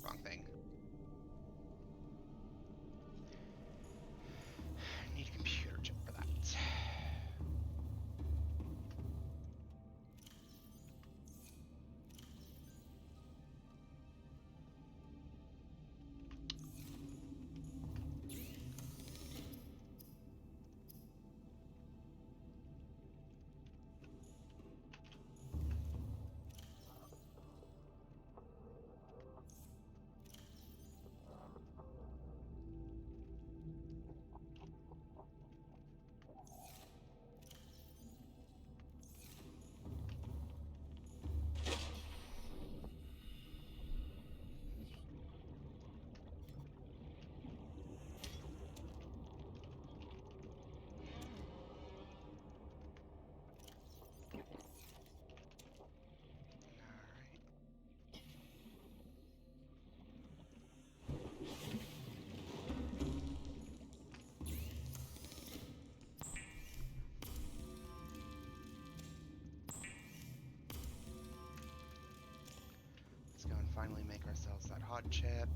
Wrong thing. Need a computer chip for that. Let's go and finally make ourselves that hot chip.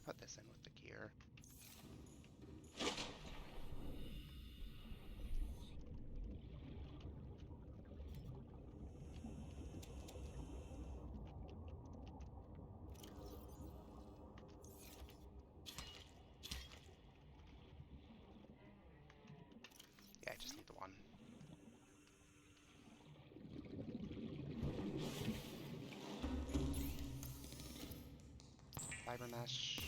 Put this in with the gear. Yeah, I just need the one. Fiber mesh.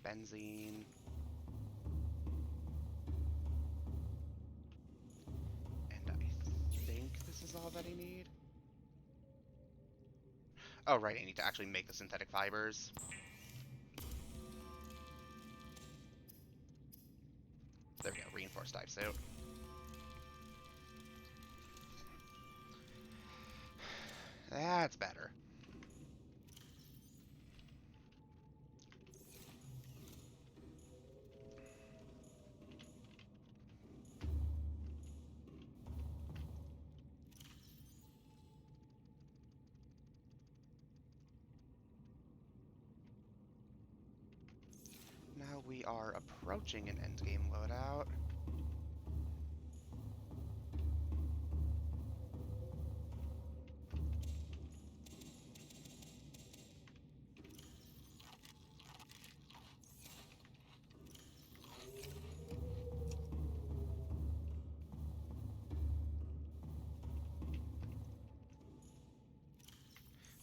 Benzene. And I think this is all that I need. Oh, right, I need to actually make the synthetic fibers. There we go, reinforced dive suit. are approaching an endgame loadout.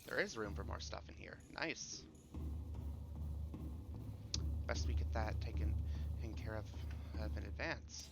There is room for more stuff in here. Nice. Best we get that taken care of in advance.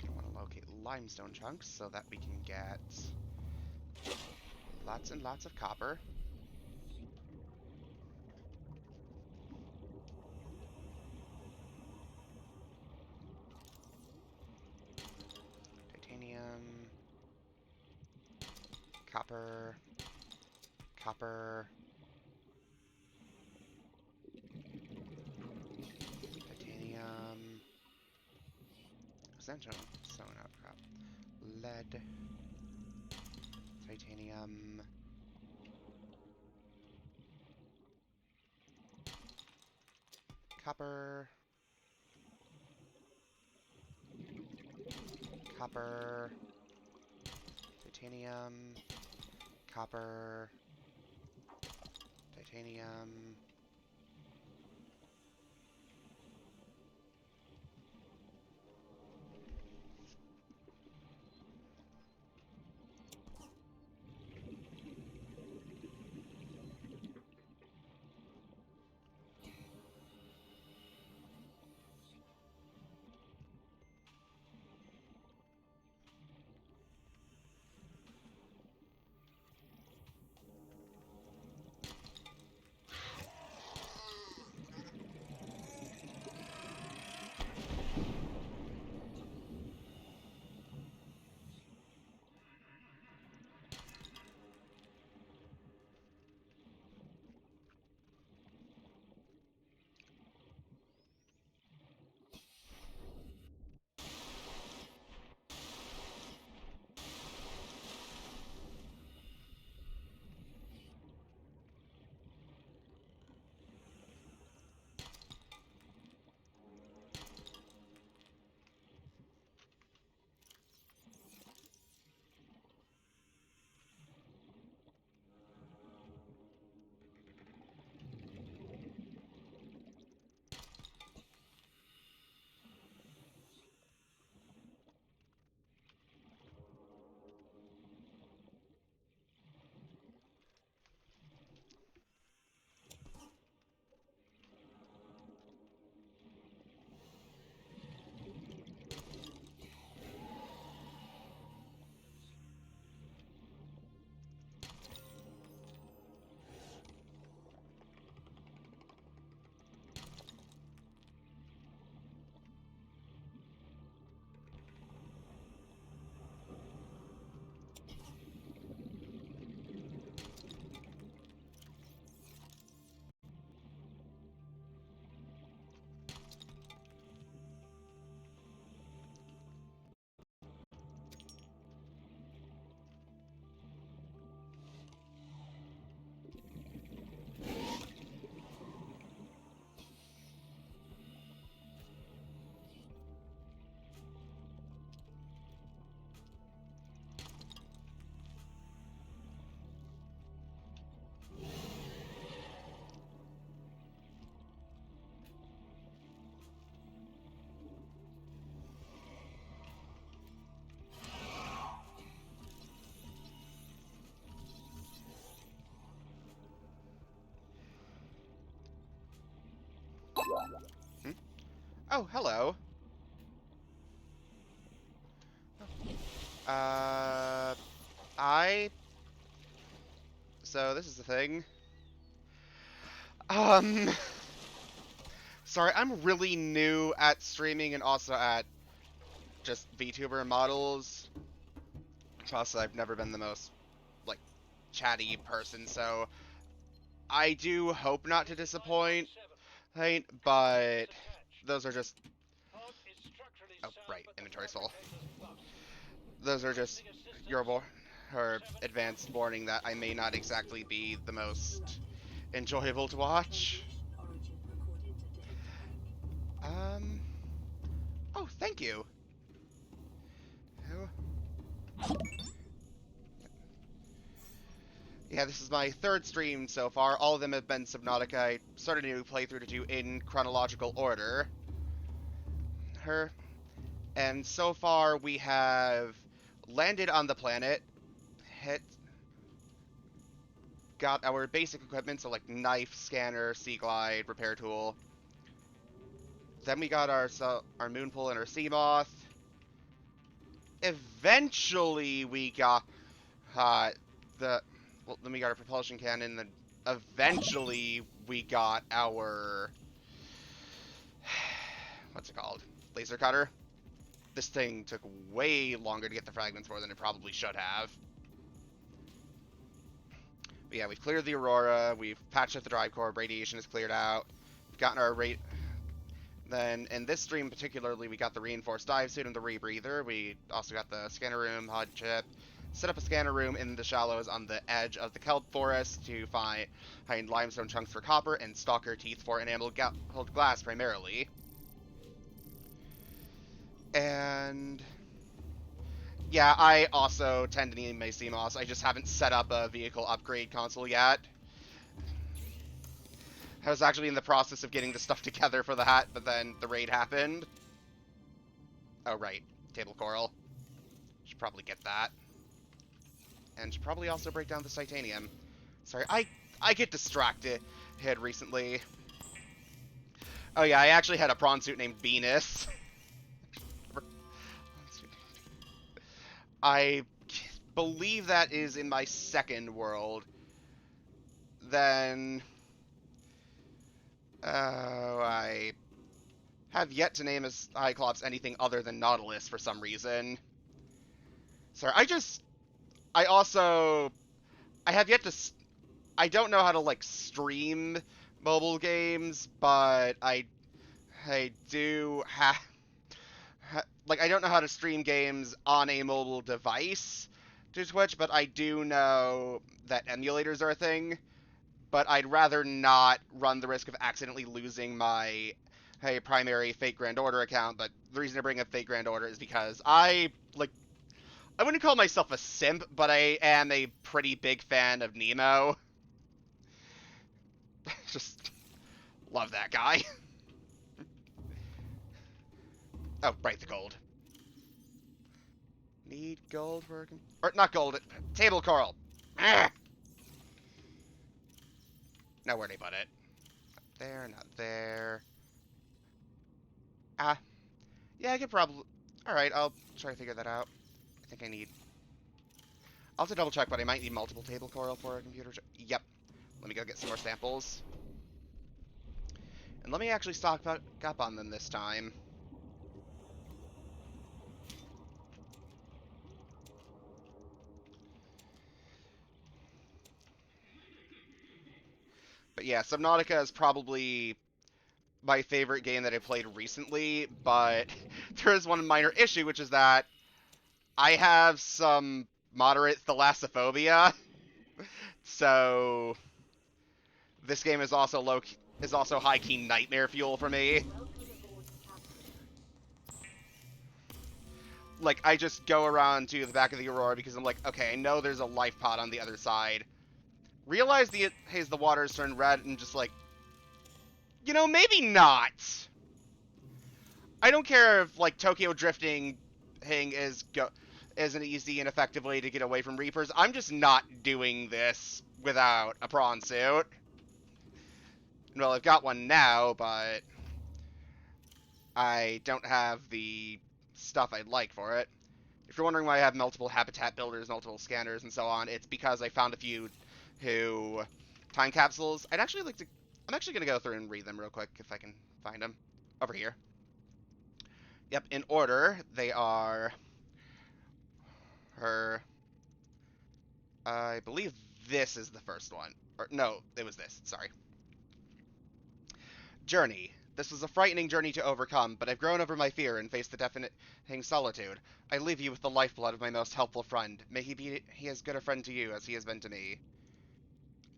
Gonna want to locate limestone chunks so that we can get lots and lots of copper. Titanium. Copper. Copper. Titanium. Essential. So not crop. Lead. Titanium. Copper. Copper. Titanium. Copper. Titanium. Hmm? Oh, hello. Uh, I... So, this is the thing. Um... Sorry, I'm really new at streaming and also at just VTuber models. Plus, I've never been the most like, chatty person, so I do hope not to disappoint, right? But those are just... Oh, right, inventory's full. Those are just your her advanced warning that I may not exactly be the most enjoyable to watch. Origin recorded to date. Um. Oh, thank you. Oh. Yeah, this is my third stream so far. All of them have been Subnautica. I started a new playthrough to do in chronological order. Her. And so far we have landed on the planet, hit, got our basic equipment, so like knife, scanner, sea glide, repair tool. Then we got our moon pool and our sea moth. Eventually we got the well, then we got our propulsion cannon. Then eventually we got our what's it called? Laser cutter. This thing took way longer to get the fragments for than it probably should have. But yeah, we've cleared the Aurora. We've patched up the drive core. Radiation is cleared out. We've gotten our rate. Then in this stream particularly, we got the reinforced dive suit and the rebreather. We also got the scanner room, HUD chip. Set up a scanner room in the shallows on the edge of the kelp forest to find limestone chunks for copper and stalker teeth for enameled glass primarily. And yeah, I also tend to need my CMOS. I just haven't set up a vehicle upgrade console yet. I was actually in the process of getting the stuff together for that, but then the raid happened. Oh, right. Table coral. Should probably get that. And should probably also break down the titanium. Sorry, I get distracted recently. Oh yeah, I actually had a prawn suit named Venus. I believe that is in my second world. Then... I have yet to name a Cyclops anything other than Nautilus for some reason. Sorry, I also... I have yet to... I don't know how to, like, stream mobile games, but I do have... Like, I don't know how to stream games on a mobile device to Twitch, but I do know that emulators are a thing. But I'd rather not run the risk of accidentally losing my primary Fate Grand Order account. But the reason I bring up Fate Grand Order is because I wouldn't call myself a simp, but I am a pretty big fan of Nemo. Just love that guy. Oh, right, the gold. Need gold for... Or, not gold, table coral. Ah! Now where'd I put it? Not there, not there. Ah. Yeah, I could probably... Alright, I'll try to figure that out. I think I need... I'll have to double check, but I might need multiple table coral for a computer. Yep. Let me go get some more samples. And let me actually stock up on them this time. But yeah, Subnautica is probably my favorite game that I played recently, but there is one minor issue, which is that I have some moderate thalassophobia. So this game is also high-key nightmare fuel for me. Like, I just go around to the back of the Aurora because I'm like, okay, I know there's a life pod on the other side. Realize the water's turned red and just like, you know, maybe not. I don't care if, like, Tokyo drifting is an easy and effective way to get away from Reapers. I'm just not doing this without a prawn suit. Well, I've got one now, but I don't have the stuff I'd like for it. If you're wondering why I have multiple habitat builders, multiple scanners, and so on, it's because I found a few time capsules. I'm actually going to go through and read them real quick if I can find them. Over here. Yep, in order, they are her I believe this is the first one. Or, no, it was this. Sorry. Journey. This was a frightening journey to overcome, but I've grown over my fear and faced the deafening solitude. I leave you with the lifeblood of my most helpful friend. May he be as good a friend to you as he has been to me.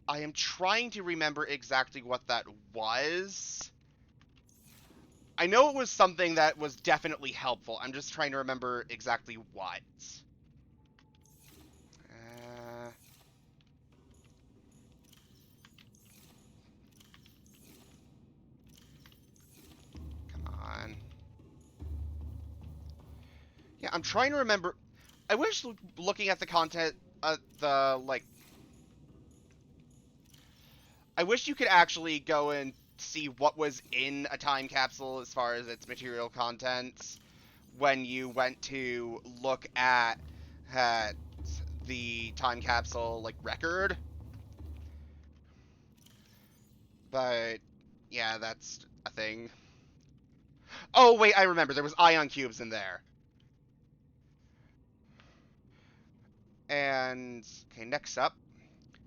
I am trying to remember exactly what that was. I know it was something that was definitely helpful. I'm just trying to remember exactly what. Uh, Come on. Yeah, I'm trying to remember. I wish looking at the content, I wish you could actually go and see what was in a time capsule as far as its material contents when you went to look at the time capsule like record. But yeah, that's a thing. Oh wait, I remember there was ion cubes in there. And okay, next up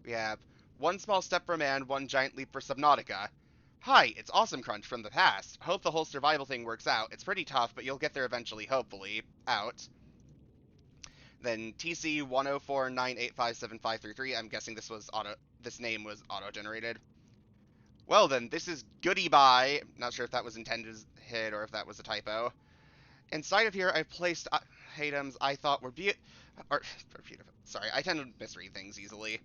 we have one small step for man, one giant leap for Subnautica. Hi, it's Awesome Crunch from the past. Hope the whole survival thing works out. It's pretty tough, but you'll get there eventually, hopefully. Out. Then TC 104985753. I'm guessing this name was auto-generated. Well then, this is Goodie Bye. Not sure if that was intended as a hit or if that was a typo. Inside of here, I've placed items I thought were beautiful. Sorry, I tend to misread things easily.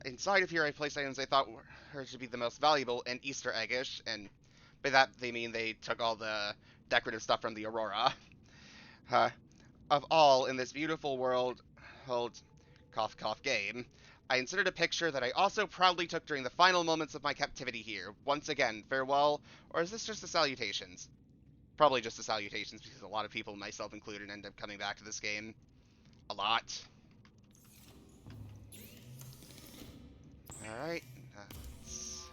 Inside of here, I placed items I thought were to be the most valuable and Easter eggish, and by that they mean they took all the decorative stuff from the Aurora. Uh, of all in this beautiful world, hold, cough cough game, I inserted a picture that I also proudly took during the final moments of my captivity here. Once again, farewell, or is this just the salutations? Probably just the salutations, because a lot of people, myself included, end up coming back to this game a lot. Alright, let's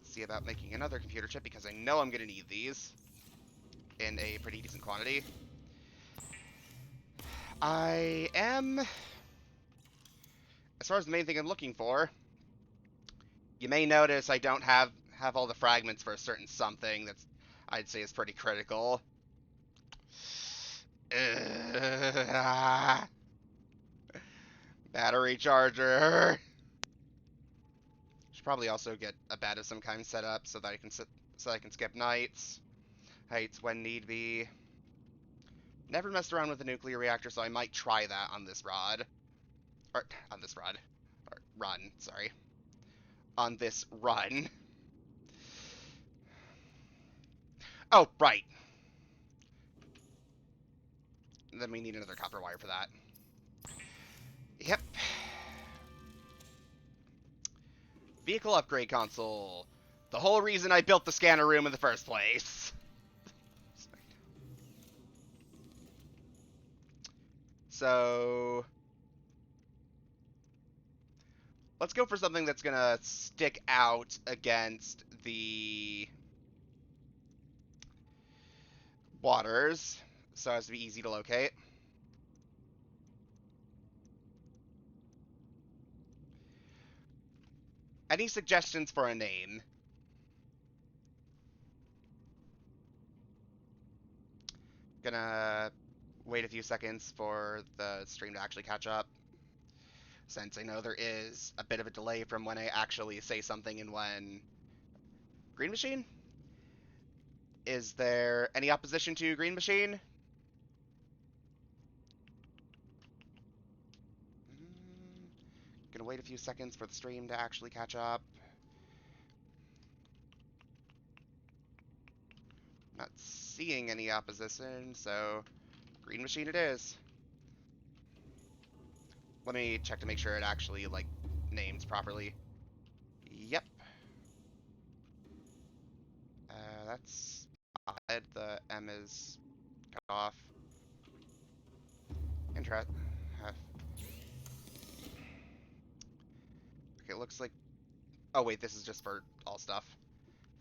see about making another computer chip, because I know I'm going to need these in a pretty decent quantity. I am, as far as the main thing I'm looking for, you may notice I don't have all the fragments for a certain something that's, I'd say, is pretty critical. Battery charger. Should probably also get a bed of some kind set up so that I can skip nights. Heights when need be. Never messed around with a nuclear reactor, so I might try that on this rod. Or on this rod. Or run, sorry. On this run. Oh, right. Then we need another copper wire for that. Yep. Vehicle upgrade console. The whole reason I built the scanner room in the first place. So let's go for something that's gonna stick out against the waters, so as to be easy to locate. Any suggestions for a name? Gonna wait a few seconds for the stream to actually catch up, since I know there is a bit of a delay from when I actually say something and when... Green Machine? Is there any opposition to Green Machine? Gonna wait a few seconds for the stream to actually catch up. Not seeing any opposition, so Green Machine it is. Let me check to make sure it actually, like, names properly. Yep. That's odd. The M is cut off. Interest. Okay, it looks like... Oh, wait, this is just for all stuff.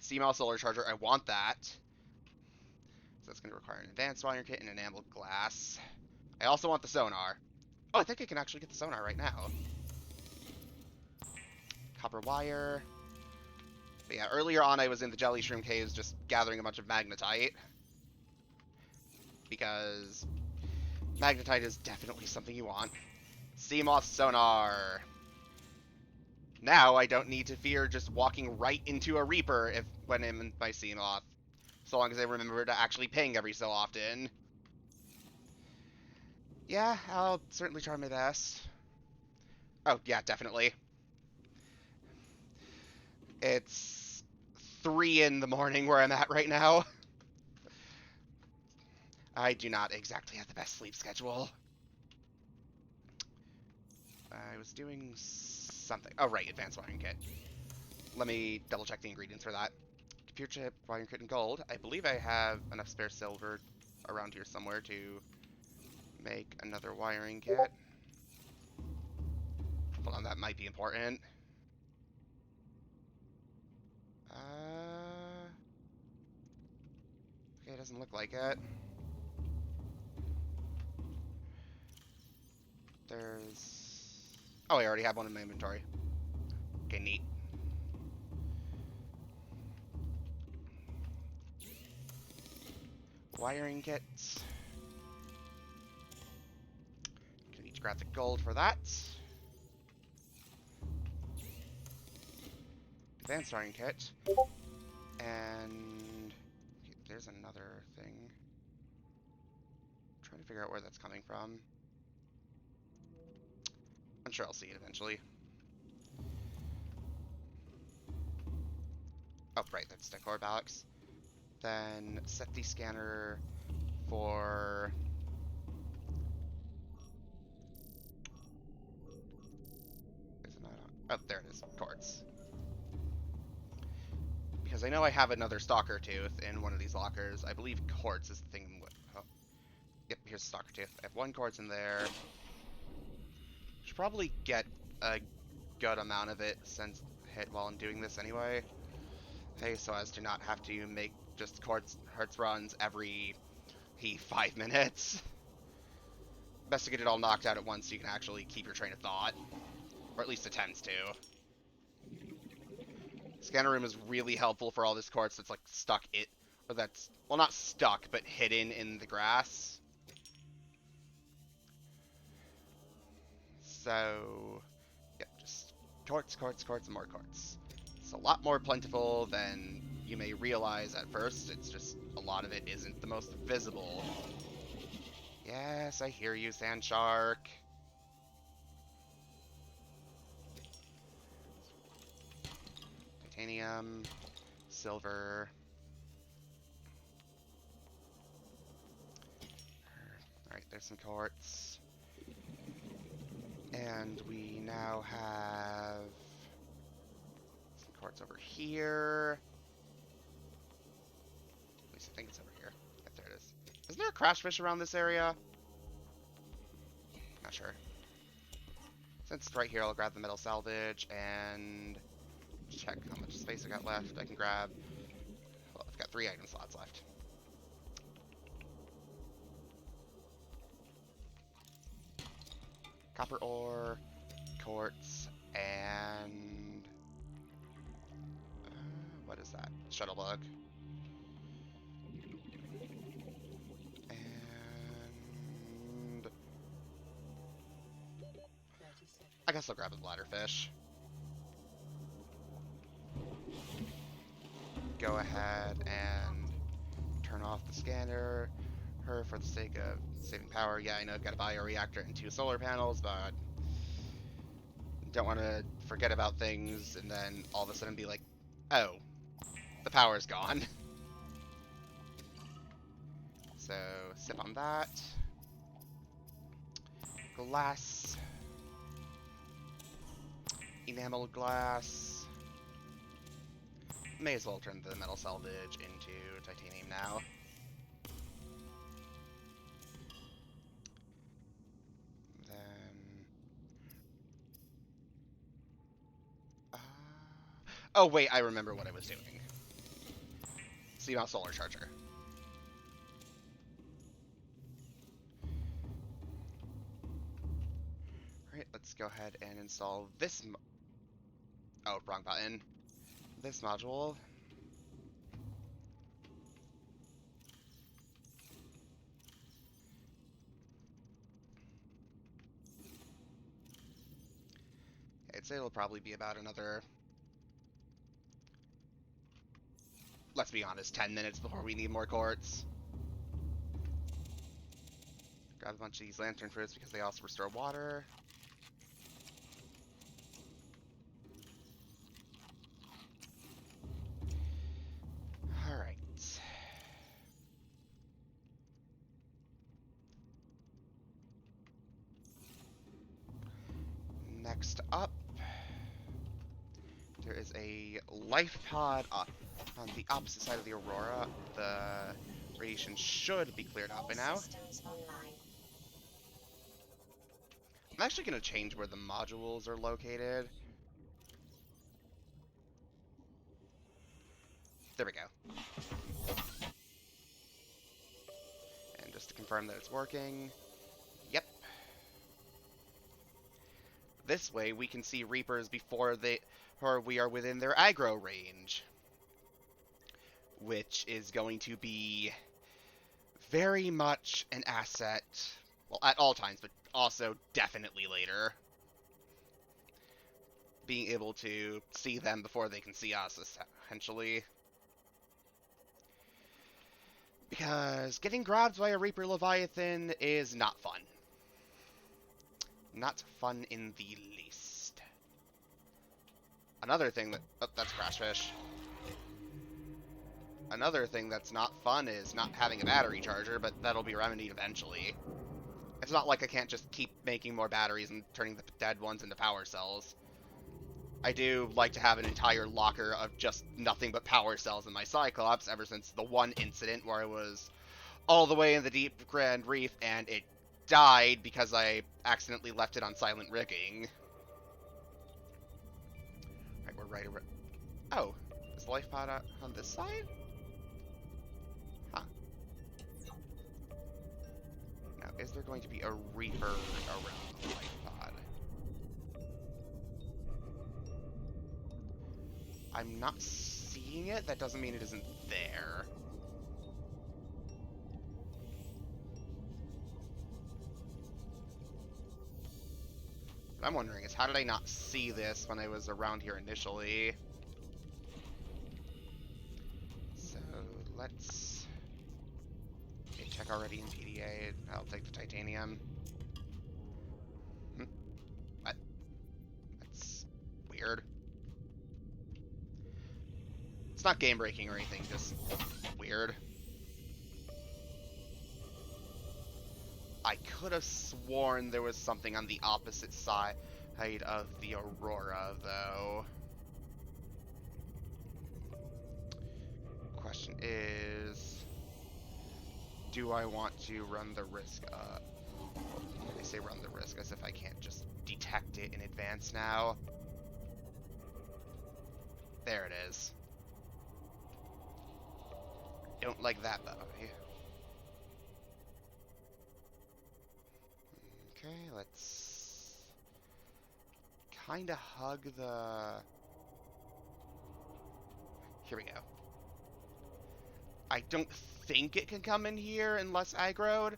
CMOS solar charger, I want that. So that's going to require an advanced wire kit and enameled glass. I also want the sonar. Oh, I think I can actually get the sonar right now. Copper wire. But yeah, earlier on I was in the Jelly Shroom Caves just gathering a bunch of magnetite. Because magnetite is definitely something you want. Seamoth sonar. Now I don't need to fear just walking right into a Reaper when I'm in my Seamoth. So long as I remember to actually ping every so often. Yeah, I'll certainly try my best. Oh, yeah, definitely. It's 3 in the morning where I'm at right now. I do not exactly have the best sleep schedule. I was doing something. Oh, right, advanced wiring kit. Let me double check the ingredients for that. Computer chip, wiring kit, and gold. I believe I have enough spare silver around here somewhere to make another wiring kit. Hold on, that might be important. Okay, it doesn't look like it. There's... Oh, I already have one in my inventory. Okay, neat. Wiring kits. Gonna need to grab the gold for that. Advanced wiring kit. And... Okay, there's another thing. I'm trying to figure out where that's coming from. I'm sure I'll see it eventually. Oh, right, that's decor box. Then set the scanner for... Is it not on? Oh, there it is. Quartz. Because I know I have another stalker tooth in one of these lockers. I believe quartz is the thing with... Oh. Yep, here's the stalker tooth. I have 1 quartz in there. Should probably get a good amount of it since hit while I'm doing this anyway. Hey, so as to not have to make just quartz runs every 5 minutes. Best to get it all knocked out at once so you can actually keep your train of thought. Or at least attempts to. Scanner room is really helpful for all this quartz that's like stuck or that's, well, not stuck, but hidden in the grass. So, yeah, just quartz, and more quartz. It's a lot more plentiful than you may realize at first. It's just a lot of it isn't the most visible. Yes, I hear you, Sand Shark. Titanium, silver. Alright, there's some quartz. And we now have some quartz over here. At least I think it's over here. Yep, there it is. Is there a crash fish around this area? Not sure. Since it's right here, I'll grab the metal salvage and check how much space I got left. I can grab... Well, I've got 3 item slots left. Copper ore, quartz, and... what is that? Shuttle bug. And... 30 seconds. I guess I'll grab a bladderfish. Go ahead and turn off the scanner. For the sake of saving power. Yeah, I know I've got a bioreactor and 2 solar panels, but don't want to forget about things and then all of a sudden be like, oh, the power's gone. So, sip on that. Glass. Enamel glass. May as well turn the metal salvage into titanium now. Oh, wait, I remember what I was doing. Seamoth solar charger. Alright, let's go ahead and install this oh, wrong button. This module. I'd say it'll probably be about another, let's be honest, 10 minutes before we need more quartz. Grab a bunch of these lantern fruits because they also restore water. Alright. Next up, there is a life pod on the opposite side of the Aurora. The radiation should be cleared out by now. Systems online. I'm actually going to change where the modules are located. There we go. And just to confirm that it's working, yep. This way we can see Reapers before we are within their aggro range. Which is going to be very much an asset, well, at all times, but also definitely later. Being able to see them before they can see us, essentially. Because getting grabbed by a Reaper Leviathan is not fun. Not fun in the least. Another thing that... oh, that's Crashfish. Another thing that's not fun is not having a battery charger, but that'll be remedied eventually. It's not like I can't just keep making more batteries and turning the dead ones into power cells. I do like to have an entire locker of just nothing but power cells in my Cyclops ever since the one incident where I was all the way in the deep Grand Reef and it died because I accidentally left it on silent rigging. Alright, we're right around... oh, is the life pod on this side? Huh. Now, is there going to be a Reaper around the life pod? I'm not seeing it. That doesn't mean it isn't there. What I'm wondering is, how did I not see this when I was around here initially? So, let's... okay, check already in PDA. I'll take the titanium. What? That's weird. It's not game breaking or anything, just weird. I could have sworn there was something on the opposite side of the Aurora, though. Question is, do I want to run the risk of... I say run the risk as if I can't just detect it in advance now. There it is. Don't like that, though. Okay, let's kind of hug the... here we go. I don't think it can come in here unless aggroed,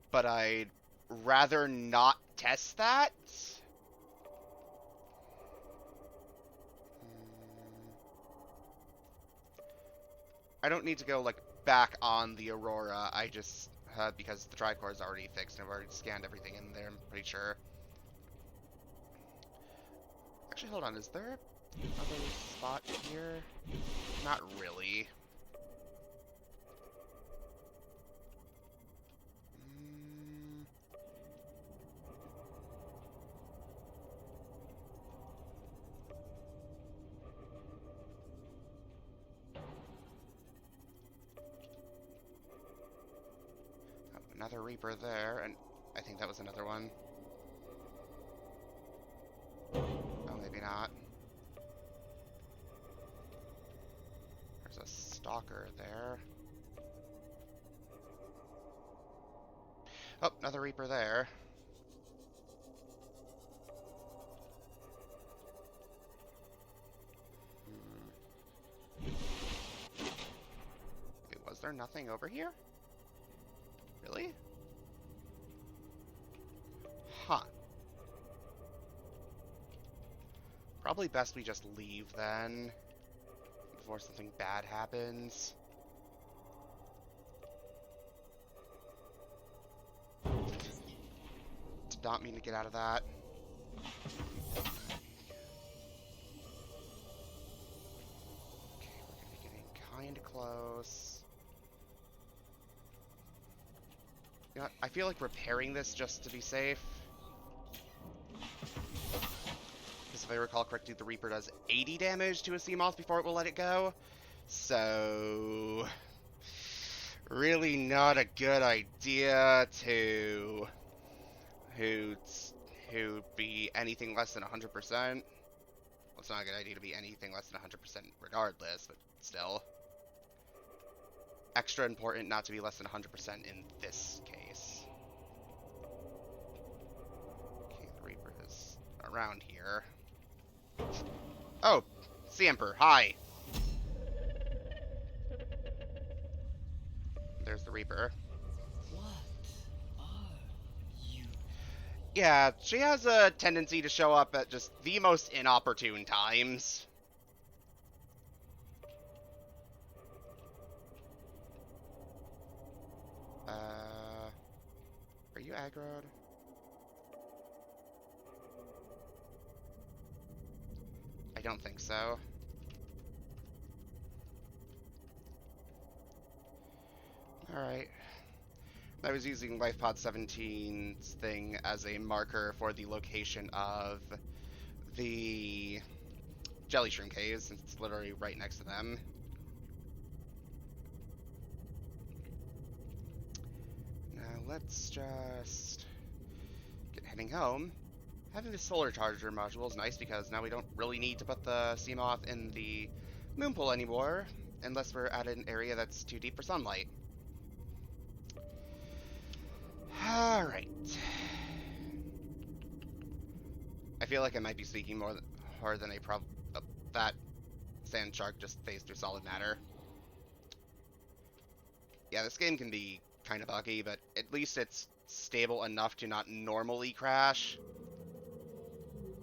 but I'd rather not test that. I don't need to go, like, back on the Aurora. I just, because the tricore is already fixed and I've already scanned everything in there, I'm pretty sure. Actually, hold on, is there another spot here? Not really. Another Reaper there, and I think that was another one. Oh, maybe not. There's a Stalker there. Oh, another Reaper there. there nothing over here? Really? Huh. Probably best we just leave then, before something bad happens. Did not mean to get out of that. Okay, we're gonna be getting kinda close. You know what? I feel like repairing this just to be safe. Because if I recall correctly, the Reaper does 80 damage to a Seamoth before it will let it go. So... really not a good idea to... who be anything less than 100%. Well, it's not a good idea to be anything less than 100% regardless, but still. Extra important not to be less than 100% in this case. Okay, the Reaper is around here. Oh, Sea Emperor, hi! There's the Reaper. What are you? Yeah, she has a tendency to show up at just the most inopportune times. Are you aggroed? I don't think so. Alright. I was using LifePod 17's thing as a marker for the location of the Jelly Shroom caves, since it's literally right next to them. Now let's just get heading home. Having the solar charger module is nice because now we don't really need to put the Seamoth in the moon pool anymore, unless we're at an area that's too deep for sunlight. Alright. I feel like I might be speaking more than a that sand shark just phased through solid matter. Yeah, this game can be kind of buggy, but at least it's stable enough to not normally crash.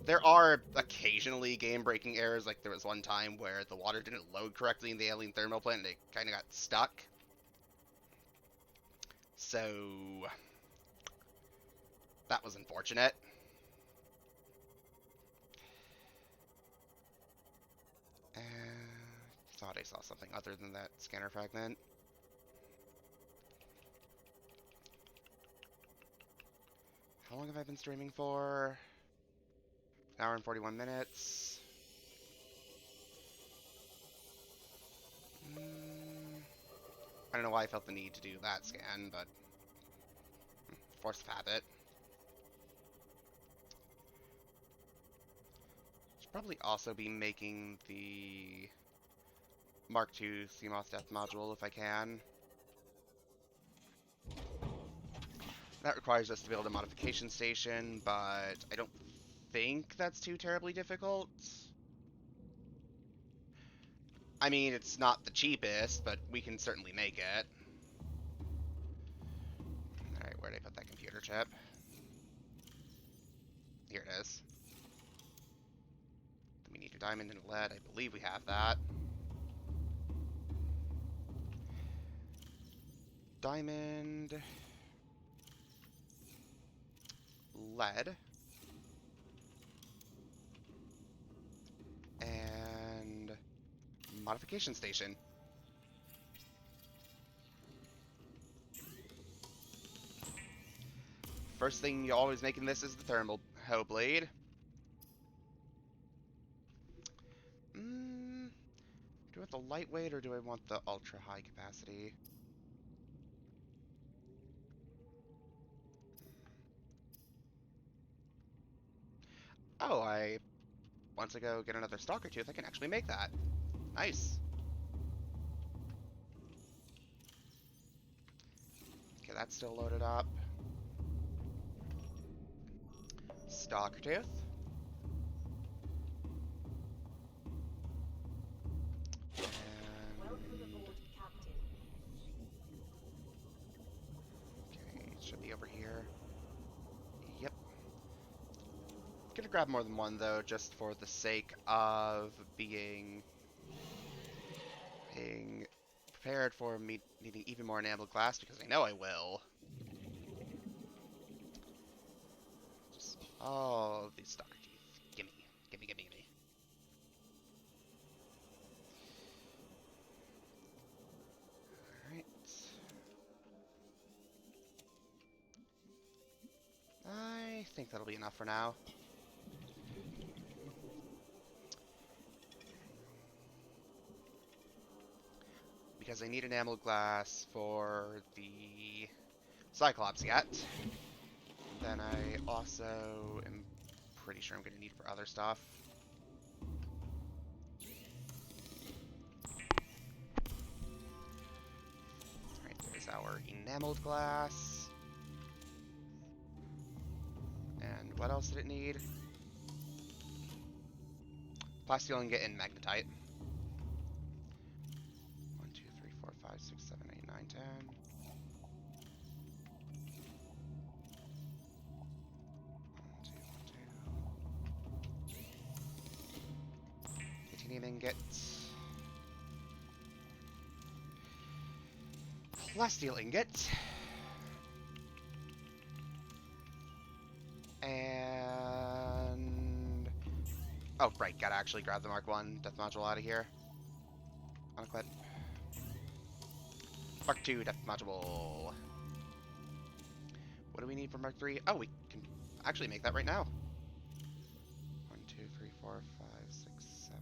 There are occasionally game-breaking errors, like there was one time where the water didn't load correctly in the alien thermal plant and it kind of got stuck. So... that was unfortunate. Thought I saw something other than that scanner fragment. How long have I been streaming for? An hour and 41 minutes. I don't know why I felt the need to do that scan, but force of habit. Should probably also be making the Mark II Seamoth Death module if I can. That requires us to build a modification station, but I don't think that's too terribly difficult. I mean, it's not the cheapest, but we can certainly make it. Alright, where did I put that computer chip? Here it is. We need a diamond and a lead. I believe we have that. Diamond, lead, and modification station. First thing you always make in this is the thermal hoe blade. Do I want the lightweight or do I want the ultra high capacity? Oh, once I go get another stalker tooth, I can actually make that. Nice. Okay, that's still loaded up. Stalker tooth. Welcome aboard, Captain. over here. Yep. Gonna grab more than one, though, just for the sake of being prepared for me needing even more enameled glass, because I know I will. Just all these stalker teeth. Gimme. Gimme, gimme, gimme. Alright. I think that'll be enough for now. Because I need enameled glass for the Cyclops yet. Then I also am pretty sure I'm going to need for other stuff. Alright, there's our enameled glass. And what else did it need? Plasteel ingot and magnetite. 1, 2, 3, 4, 5, 6, 7, 8, 9, 10. 1, 2, 1, 2. Titanium ingot. Plasteel ingot. And... oh, right, gotta actually grab the Mark 1 death module out of here. Unequip. Mark 2 death module. What do we need for Mark 3? Oh, we can actually make that right now. 1, 2, 3, 4, 5, 6, 7,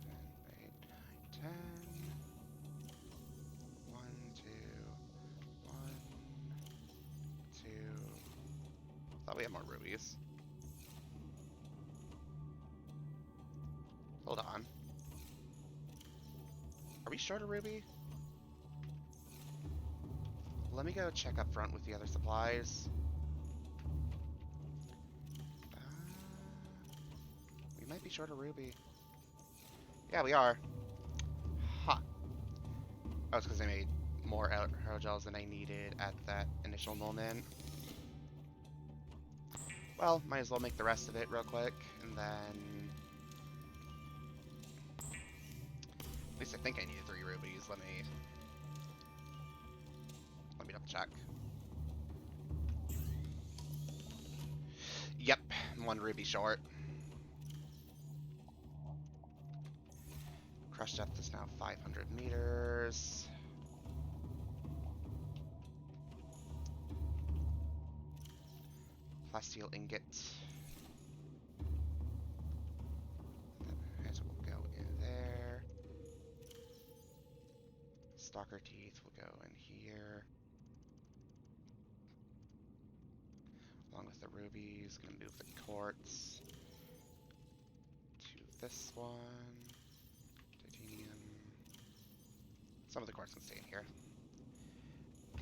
8, 9, 10. 1, 2, 1, 2. Thought we had more rubies. Hold on. Are we short a ruby? Let me go check up front with the other supplies. We might be short a ruby. Yeah, we are. Ha! Oh, it's because I made more aerogels than I needed at that initial moment. Well, might as well make the rest of it real quick, and then... at least I think I needed 3 rubies. Let me double check. Yep, 1 ruby short. Crush depth is now 500 meters. Plasteel ingot. That will go in there. Stalker teeth will go in here. Along with the rubies, gonna move the quartz to this one. Titanium. Some of the quartz can stay in here.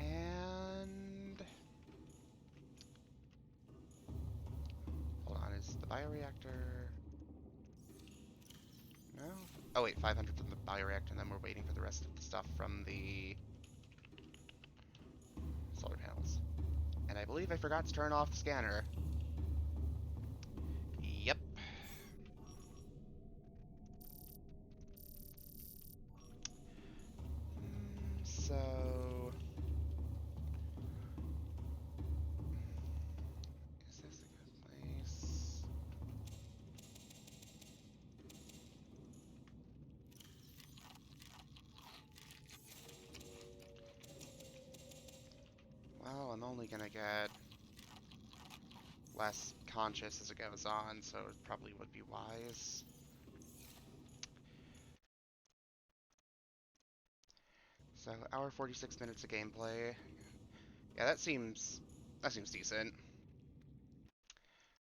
And... hold on, is the bioreactor... no? Oh wait, 500 from the bioreactor, and then we're waiting for the rest of the stuff from the solar panels. And I believe I forgot to turn off the scanner. Yep. So... is this a good place? Well, I'm only gonna get less conscious as it goes on, so it probably would be wise. So, hour 46 minutes of gameplay. Yeah, that seems decent.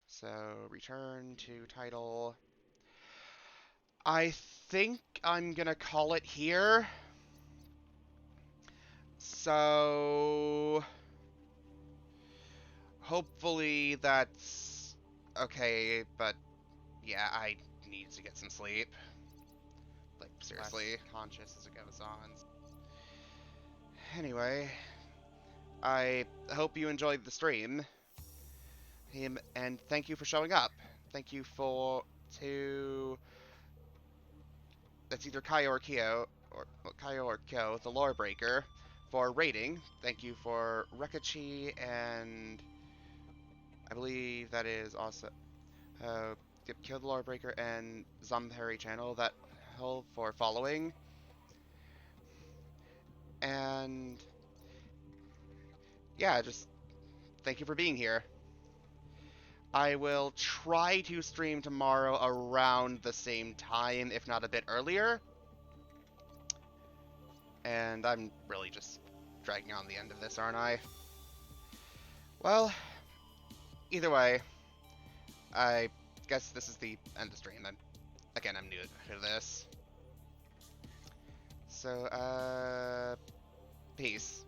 So, return to title. I think I'm gonna call it here. So, hopefully that's okay, but yeah, I need to get some sleep. Like, seriously. Less conscious as it goes on. Anyway, I hope you enjoyed the stream. him, and thank you for showing up. Thank you to that's either Kaio or Kyo, or well, Kaio or Kyo, the Lore Breaker, for raiding. Thank you for Rekachi, and I believe that is also Kyo the Lore Breaker and Zombie Channel that hell for following. And yeah, just thank you for being here. I will try to stream tomorrow around the same time, if not a bit earlier. And I'm really just dragging on the end of this, aren't I? Well, either way, I guess this is the end of the stream. I'm new to this. So, peace.